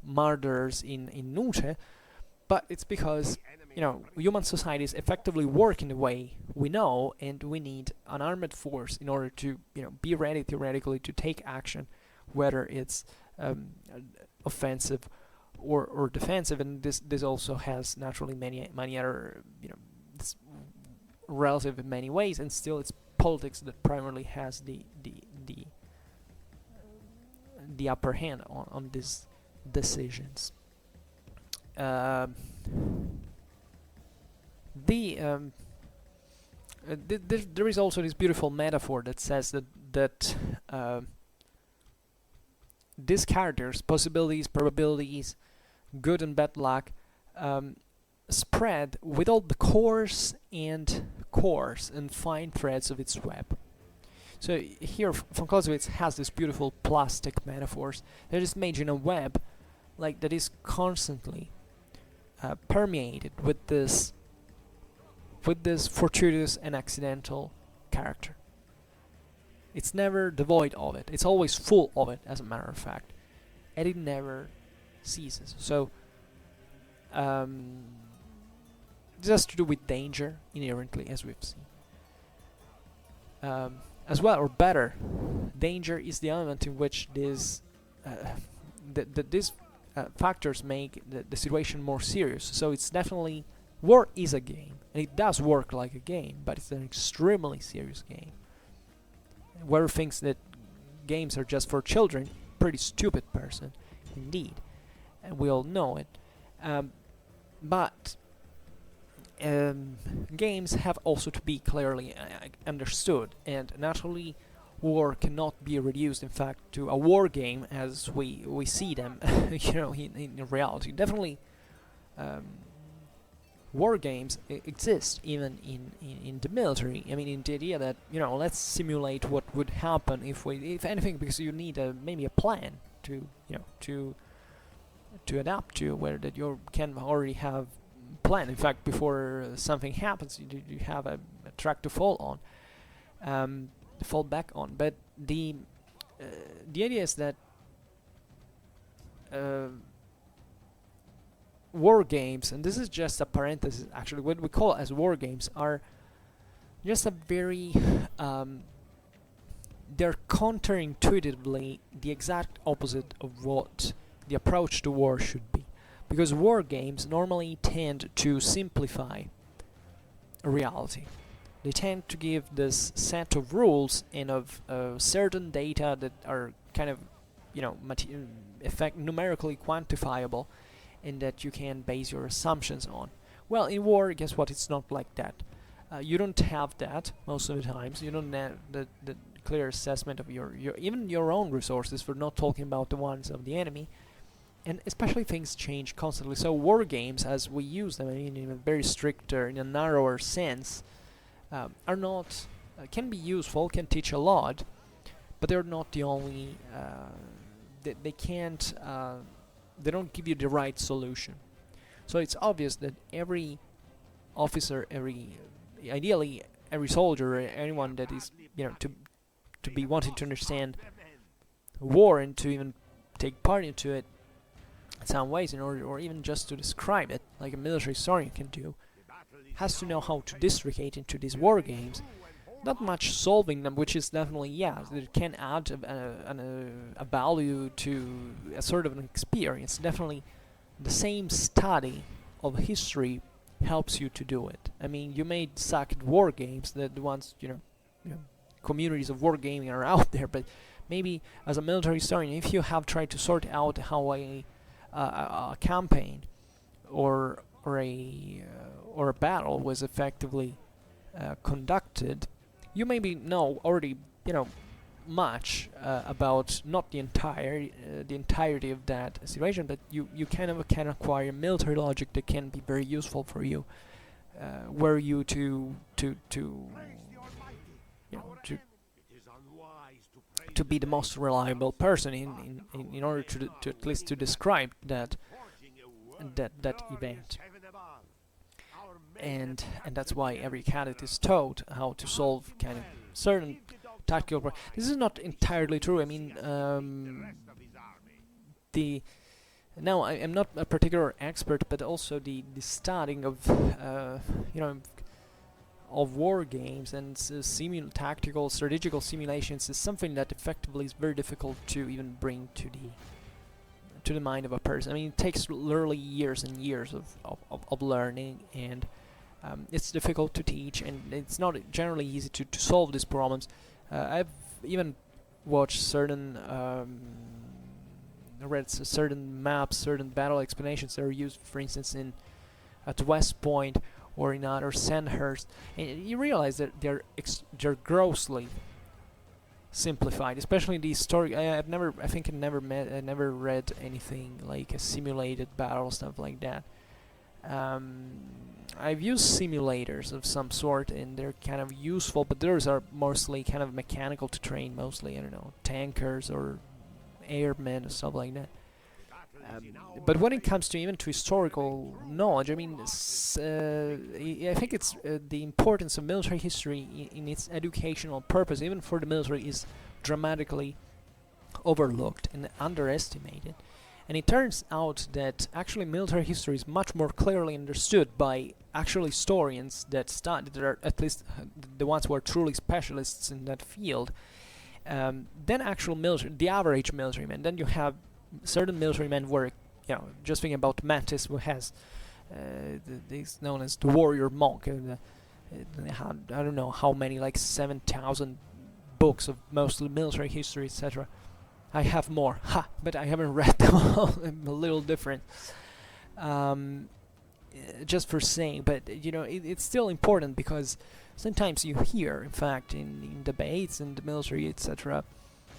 murderers in Nuce, but it's because, human societies effectively work in the way we know, and we need an armed force in order to, be ready theoretically to take action, whether it's offensive or defensive. And this also has naturally many other, it's relative in many ways, and still it's politics that primarily has the upper hand on these decisions. There is also this beautiful metaphor that says that these characters, possibilities, probabilities, good and bad luck, spread with all the coarse and fine threads of its web. So here von Clausewitz has this beautiful plastic metaphors that is made in a web, like, that is constantly permeated with this fortuitous and accidental character. It's never devoid of it. It's always full of it, as a matter of fact. and it never ceases. So this has to do with danger inherently, as we've seen. As well, or better, danger is the element in which these factors make the situation more serious. So it's definitely, war is a game, and it does work like a game, but it's an extremely serious game. Whoever thinks that games are just for children, pretty stupid person, indeed, and we all know it. But games have also to be clearly understood, and naturally war cannot be reduced, in fact, to a war game as we see them in reality. Definitely war games exist even in the military. I mean, in the idea that, let's simulate what would happen if anything, because you need maybe a plan to to adapt to, where that you can already have plan. In fact, before something happens, you have a track to fall back on. But the idea is that war games, and this is just a parenthesis, actually, what we call as war games are just a very they're counterintuitively the exact opposite of what the approach to war should be, because war games normally tend to simplify reality. They tend to give this set of rules and of certain data that are kind of, numerically quantifiable, and that you can base your assumptions on. Well, in war, guess what? It's not like that. You don't have that most of the times. You don't have the clear assessment of your even your own resources, for not talking about the ones of the enemy. And especially things change constantly. So war games, as we use them, I mean, in a very stricter, in a narrower sense, are not can be useful, can teach a lot, but they're not the only. They can't. They don't give you the right solution. So it's obvious that every officer, ideally every soldier, or anyone that is, to be wanting to understand war and to even take part into it in some ways, in order, or even just to describe it, like a military historian can do, has to know how to districate into these war games. Not much solving them, which is definitely, it can add a value to a sort of an experience. Definitely, the same study of history helps you to do it. I mean, you may suck at war games, that the ones, communities of wargaming are out there, but maybe as a military historian, if you have tried to sort out how a campaign or a battle was effectively conducted, you maybe know already, much about not the entirety of that situation, but you kind of can acquire military logic that can be very useful for you, were you to be the most reliable person in order to at least to describe that event. And that's why every cadet is taught how to solve kind of certain tactical this is not entirely true. I mean, now I'm not a particular expert, but also the studying of of war games and tactical strategical simulations is something that effectively is very difficult to even bring to the mind of a person. I mean, it takes literally years and years of learning, and it's difficult to teach, and it's not generally easy to solve these problems. I've even watched certain read certain maps, certain battle explanations that are used, for instance, at West Point or in other Sandhurst, and you realize that they're grossly simplified, especially the story. I never read anything like a simulated battle, stuff like that. I've used simulators of some sort, and they're kind of useful, but those are mostly kind of mechanical to train, mostly, I don't know, tankers or airmen or stuff like that. But when it comes to even to historical knowledge, I mean, I think it's the importance of military history in its educational purpose, even for the military, is dramatically overlooked and underestimated. And it turns out that actually military history is much more clearly understood by actual historians that are at least the ones who are truly specialists in that field, than actual the average military man. Then you have certain military men where, just thinking about Mattis, who has he's known as the warrior monk. I don't know how many, like 7,000 books of mostly military history, etc. I have more, but I haven't read them all. I'm a little different. Just for saying, but it's still important, because sometimes you hear, in fact, in debates in the military, etc.,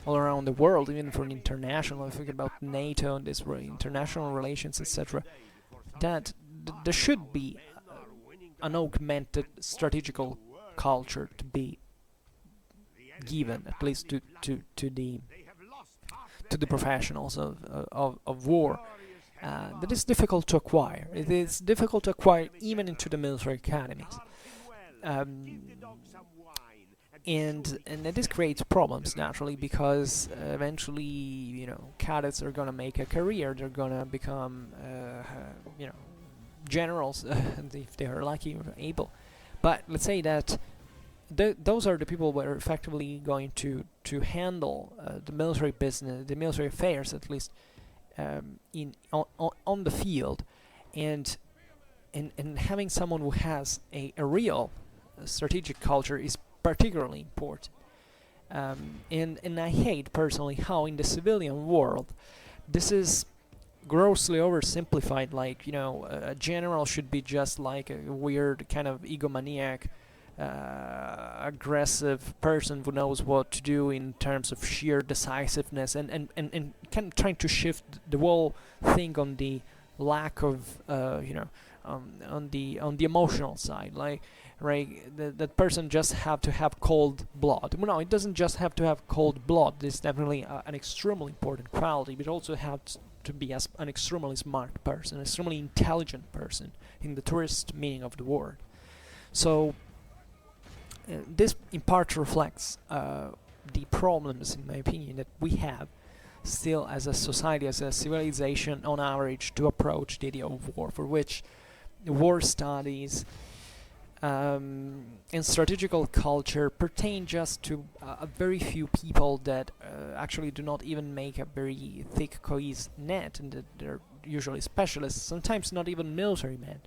all around the world, even for international, I think about NATO and this international relations, etc., that there should be an augmented strategical culture to be given, at least to the professionals of war. That is difficult to acquire. It is difficult to acquire even into the military academies. And this creates problems, naturally, because eventually, cadets are gonna make a career. They're gonna become, generals if they are lucky or able. But let's say that those are the people who are effectively going to handle the military business, the military affairs, at least on the field, and having someone who has a real strategic culture is particularly important. And I hate personally how in the civilian world this is grossly oversimplified. Like, a general should be just like a weird kind of egomaniac, aggressive person who knows what to do in terms of sheer decisiveness, and kind of trying to shift the whole thing on the lack of on the emotional side. Like, right, that person just have to have cold blood. Well, no, it doesn't just have to have cold blood. It's definitely an extremely important quality, but it also has to be an extremely smart person, extremely intelligent person in the tourist meaning of the word. So this in part reflects the problems, in my opinion, that we have still as a society, as a civilization on average, to approach the idea of war, for which war studies and strategical culture pertain just to a very few people that actually do not even make a very thick cohesive net, and that they're usually specialists, sometimes not even military men.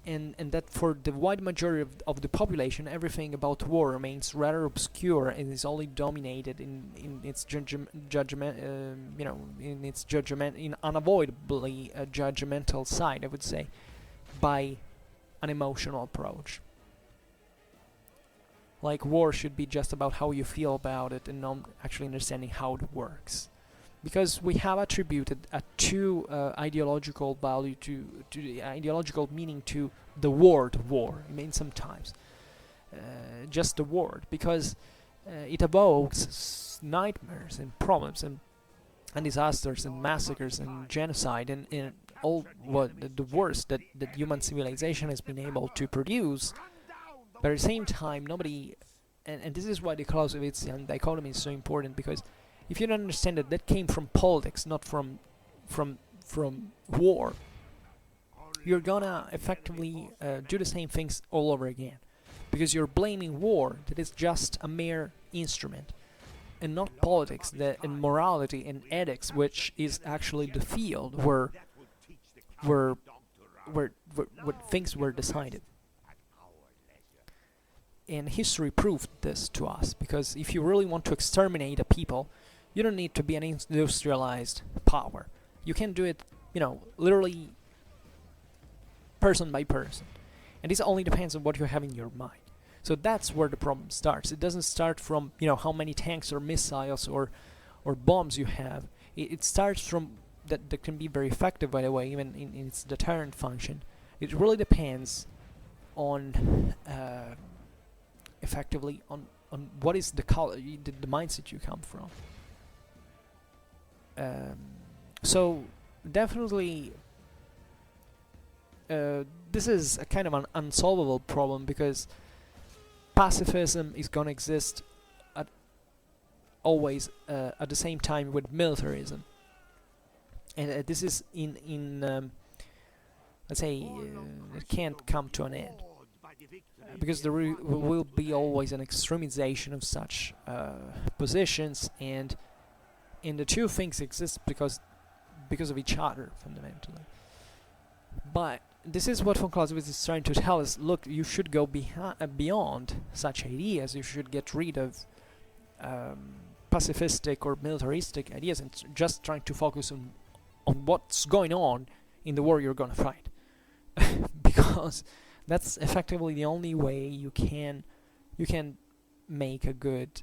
And that for the wide majority of the population, everything about war remains rather obscure and is only dominated in its judgment, in unavoidably judgmental side, I would say, by an emotional approach. Like, war should be just about how you feel about it and not actually understanding how it works. Because we have attributed a too ideological value to the ideological meaning to the word war. I mean, sometimes just the word, because it evokes nightmares and problems and disasters and massacres and genocide and all what the worst that human civilization has been able to produce. But at the same time, nobody, and this is why the Clausewitzian dichotomy is so important, because if you don't understand that came from politics, not from war, you're gonna effectively do the same things all over again, because you're blaming war that is just a mere instrument, and not politics, and morality and ethics, which is actually the field where things were decided. And history proved this to us, because if you really want to exterminate a people, you don't need to be an industrialized power. You can do it, literally person by person. And this only depends on what you have in your mind. So that's where the problem starts. It doesn't start from, how many tanks or missiles or bombs you have. It starts from that can be very effective, by the way, even in its deterrent function. It really depends on effectively on what is the mindset you come from. So definitely this is a kind of an unsolvable problem, because pacifism is gonna exist always at the same time with militarism, and this is in let's say it can't come to an end, because there will be always an extremization of such positions, and the two things exist because of each other fundamentally. But this is what von Clausewitz is trying to tell us. Look, you should go beyond such ideas. You should get rid of pacifistic or militaristic ideas and just trying to focus on what's going on in the war you're going to fight. Because that's effectively the only way you can make a good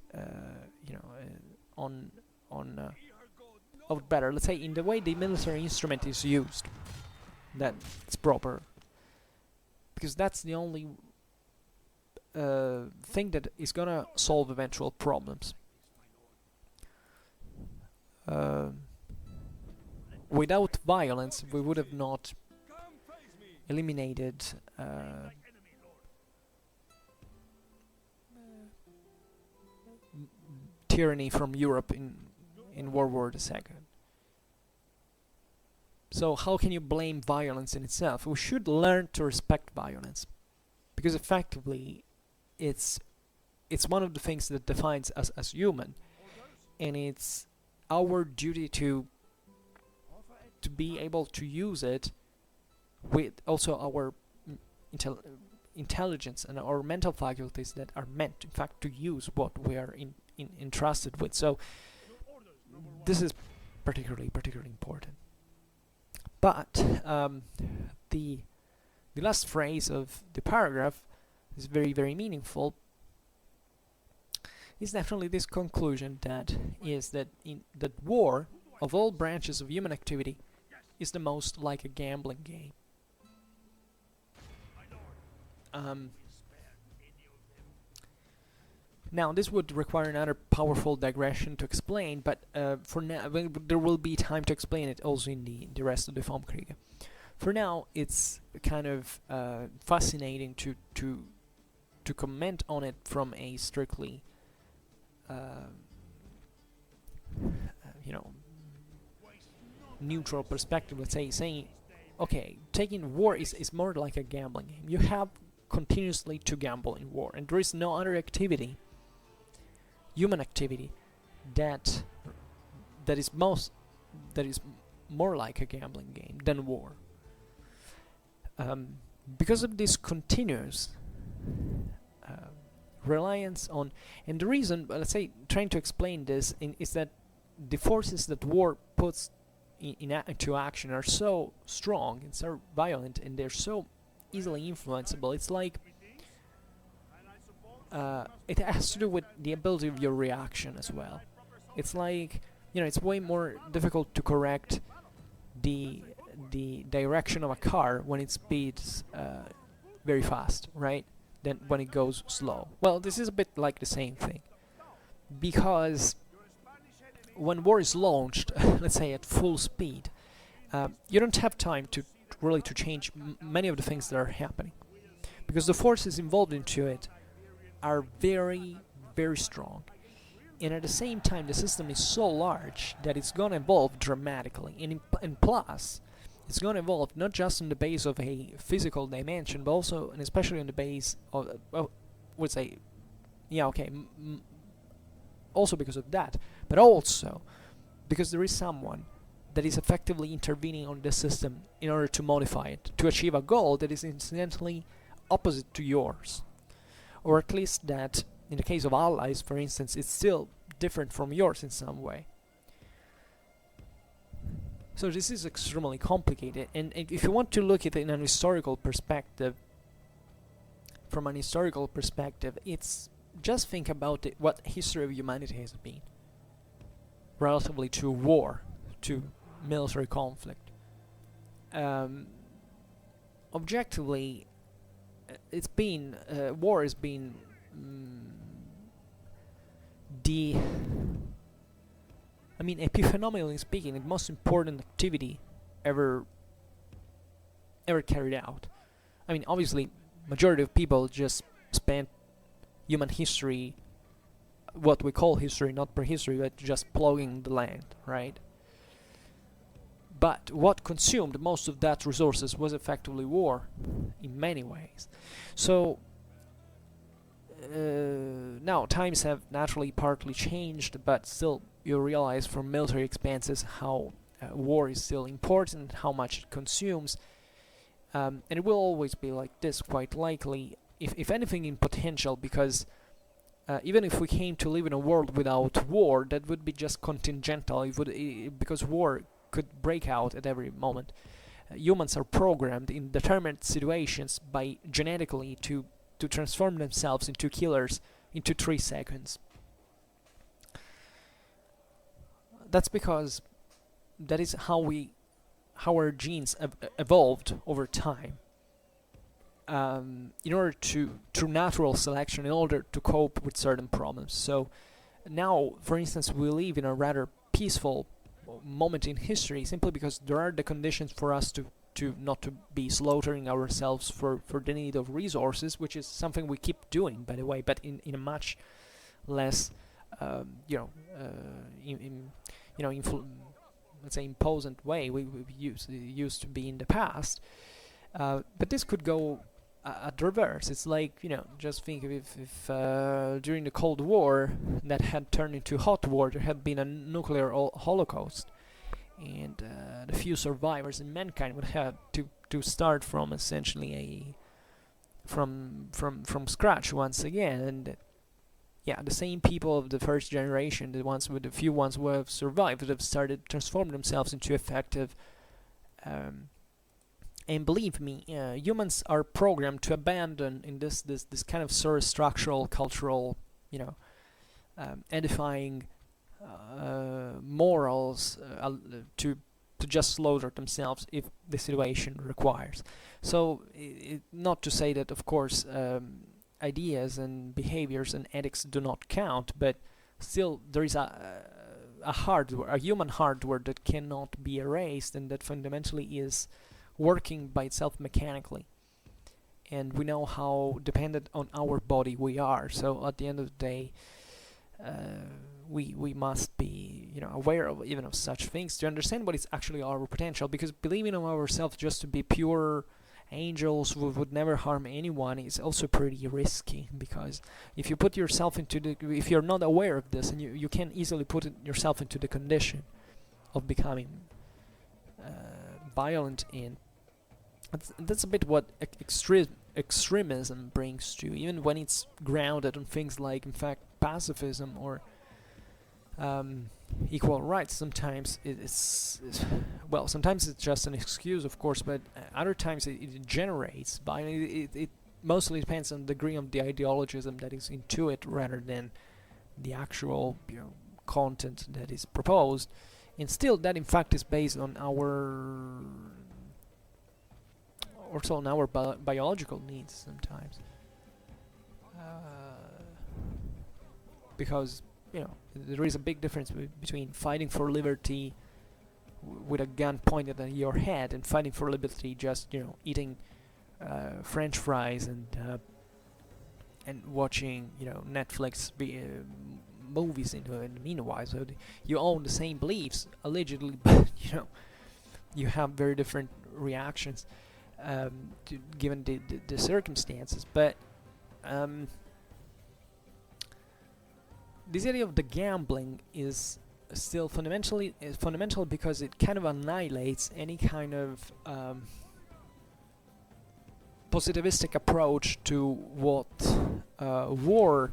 of better, let's say, in the way the military instrument is used, that it's proper, because that's the only thing that is gonna solve eventual problems. Without violence, we would have not eliminated tyranny from Europe in World War II. So how can you blame violence in itself? We should learn to respect violence, because effectively it's one of the things that defines us as human, and it's our duty to be able to use it with also our intelligence and our mental faculties that are meant, in fact, to use what we are entrusted with. So this is particularly important. But the last phrase of the paragraph is very meaningful. Is definitely this conclusion that war of all branches of human activity is the most like a gambling game. Now, this would require another powerful digression to explain, but for now, there will be time to explain it also in the rest of the Vom Krige. For now, it's kind of fascinating to comment on it from a strictly, neutral perspective. Let's say, saying, okay, taking war is more like a gambling game. You have continuously to gamble in war, and there is no other activity, human activity, that is more like a gambling game than war. Because of this continuous reliance on, and the reason, let's say, trying to explain this is that the forces that war puts into action are so strong and so violent, and they're so easily influenceable. It's like it has to do with the ability of your reaction as well. It's like, it's way more difficult to correct the direction of a car when it speeds very fast, right, than when it goes slow. Well, this is a bit like the same thing, because when war is launched, let's say at full speed, you don't have time to really change many of the things that are happening, because the forces involved into it are very strong, and at the same time the system is so large that it's gonna evolve dramatically, and plus it's gonna evolve not just on the base of a physical dimension, but also and especially on the base of would say, also because of that, but also because there is someone that is effectively intervening on the system in order to modify it, to achieve a goal that is incidentally opposite to yours. Or at least that, in the case of allies, for instance, it's still different from yours in some way. So this is extremely complicated, and if you want to look at it in an historical perspective, from an historical perspective, it's just think about what history of humanity has been relatively to war, to military conflict. Objectively, it's been war has been epiphenomenally speaking, the most important activity ever carried out. I mean, obviously, majority of people just spent human history what we call history, not prehistory, but just plowing the land, right? But what consumed most of that resources was effectively war, in many ways. So now times have naturally partly changed, but still you realize from military expenses how war is still important, how much it consumes, and it will always be like this, quite likely, if anything in potential, because even if we came to live in a world without war, that would be just contingental. Because war could break out at every moment. Humans are programmed in determined situations by genetically to transform themselves into killers into 3 seconds. That's because that is how our genes evolved over time. In order through natural selection, in order to cope with certain problems. So now, for instance, we live in a rather peaceful moment in history, simply because there are the conditions for us to not to be slaughtering ourselves for the need of resources, which is something we keep doing, by the way, but in a much less let's say imposant way we used to be in the past. But this could go at reverse. It's like, just think if during the Cold War that had turned into hot war, there had been a nuclear holocaust, and the few survivors in mankind would have to start from essentially from scratch once again. And the same people of the first generation, the few ones who have survived, would have started transforming themselves into effective. And believe me, humans are programmed to abandon in this kind of sort of structural, cultural, edifying morals to just slaughter themselves if the situation requires. So, not to say that, of course, ideas and behaviors and ethics do not count, but still there is a human hardware that cannot be erased, and that fundamentally is working by itself mechanically. And we know how dependent on our body we are. So at the end of the day, we must be aware of even of such things to understand what is actually our potential. Because believing in ourselves just to be pure angels who would never harm anyone is also pretty risky, because if you put yourself if you're not aware of this, and you can easily put yourself into the condition of becoming violent, and that's a bit what extremism brings to, even when it's grounded on things like, in fact, pacifism or equal rights. Sometimes sometimes it's just an excuse, of course, but other times it generates violence. It mostly depends on the degree of the ideologism that is into it, rather than the actual content that is proposed. And still, that in fact is based on our biological needs sometimes, because there is a big difference between fighting for liberty with a gun pointed at your head and fighting for liberty just eating French fries and watching Netflix movies in the meanwhile. So you own the same beliefs allegedly, but you have very different reactions given the circumstances. But this idea of the gambling is still fundamental because it kind of annihilates any kind of positivistic approach to what war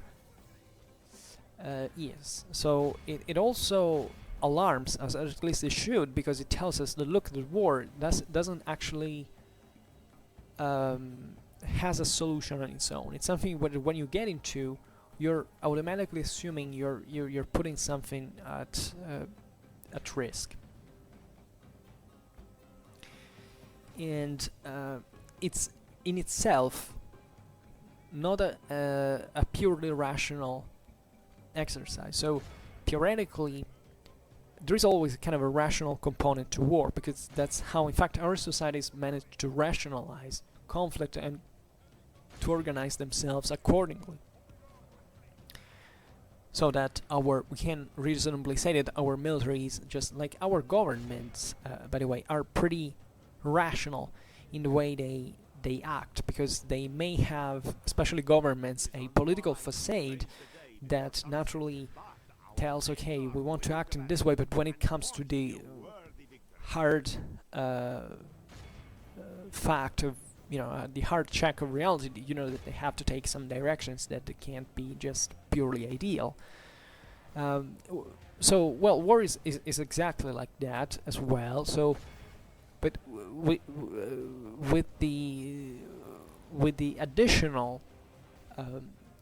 is. So it also alarms us, at least it should, because it tells us that, look, the war doesn't actually has a solution on its own. It's something when you get into, you're automatically assuming you're putting something at risk, and it's in itself not a purely rational exercise. So theoretically, there is always kind of a rational component to war, because that's how, in fact, our societies manage to rationalize conflict and to organize themselves accordingly. so that we can reasonably say that our militaries, just like our governments, by the way, are pretty rational in the way they act, because they may have, especially governments, a political facade that naturally tells, okay, we want to act in this way, but when it comes to the hard fact of, the hard check of reality, that they have to take some directions that they can't be just purely ideal. So, well, war is exactly like that as well. So, but with the additional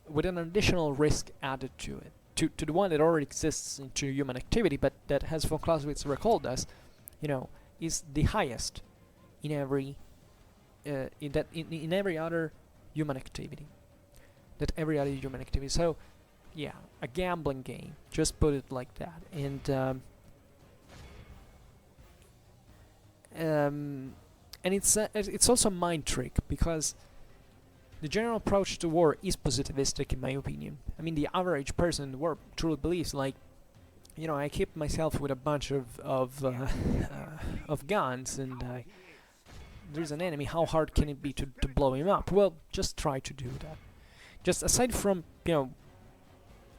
with an additional risk added to it, to the one that already exists into human activity, but that, as von Clausewitz recalled us, is the highest in every in every other human activity. So, yeah, a gambling game. Just put it like that. And it's also a mind trick, because the general approach to war is positivistic, in my opinion. I mean, the average person in the war truly believes, like, I equip myself with a bunch of guns, and there's an enemy. How hard can it be to blow him up? Well, just try to do that. Just aside from,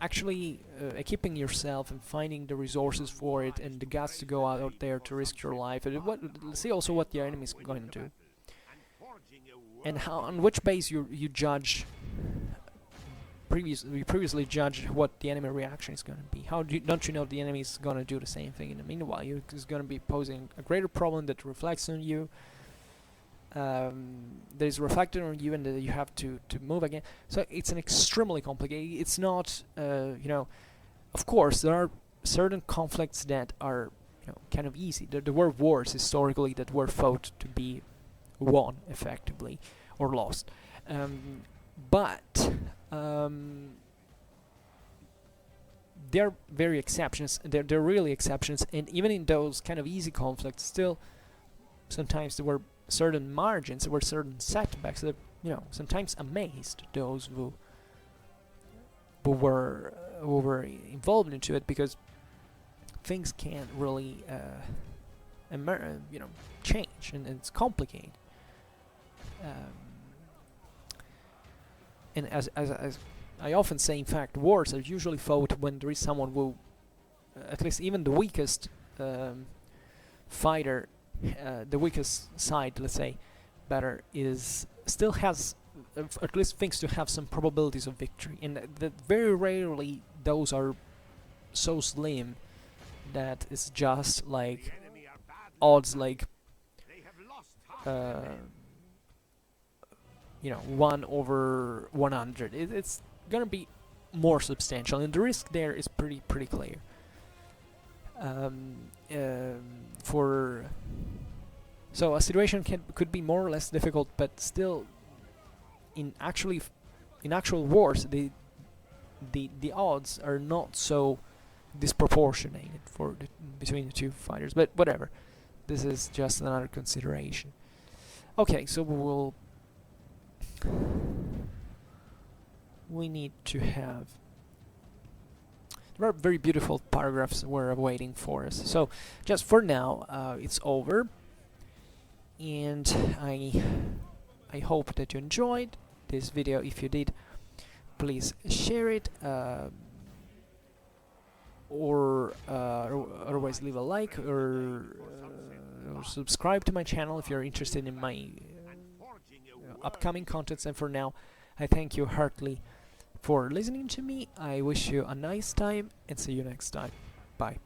actually equipping yourself and finding the resources for it and the guts to go out there to risk your life, see also what the enemy is going to do, and on which base you judge. We previously judged what the enemy reaction is going to be. Don't you know the enemy is going to do the same thing in the meanwhile? It's going to be posing a greater problem that reflects on you. That is reflected on you, and that you have to move again. So it's an extremely complicated. It's not, of course there are certain conflicts that are, kind of easy. There were wars historically that were fought to be won effectively or lost, but they're very exceptions. They're really exceptions, and even in those kind of easy conflicts, still sometimes there were certain margins, there were certain setbacks that, sometimes amazed those who were involved into it, because things can't really change, and it's complicated. And as I often say, in fact, wars are usually fought when there is someone who, at least even the weakest fighter, the weakest side, let's say, better, still has at least thinks to have some probabilities of victory, and that very rarely those are so slim that it's just like odds like 1/100. It's gonna be more substantial, and the risk there is pretty clear. So a situation could be more or less difficult, but still, in actual wars, the odds are not so disproportionate between the two fighters. But whatever, this is just another consideration. Okay, so we need to have. There are very beautiful paragraphs we're waiting for us. So just for now, it's over, and I hope that you enjoyed this video. If you did, please share it, or otherwise leave a like, or subscribe to my channel if you're interested in my upcoming contents. And for now, I thank you heartily for listening to me. I wish you a nice time, and see you next time. Bye.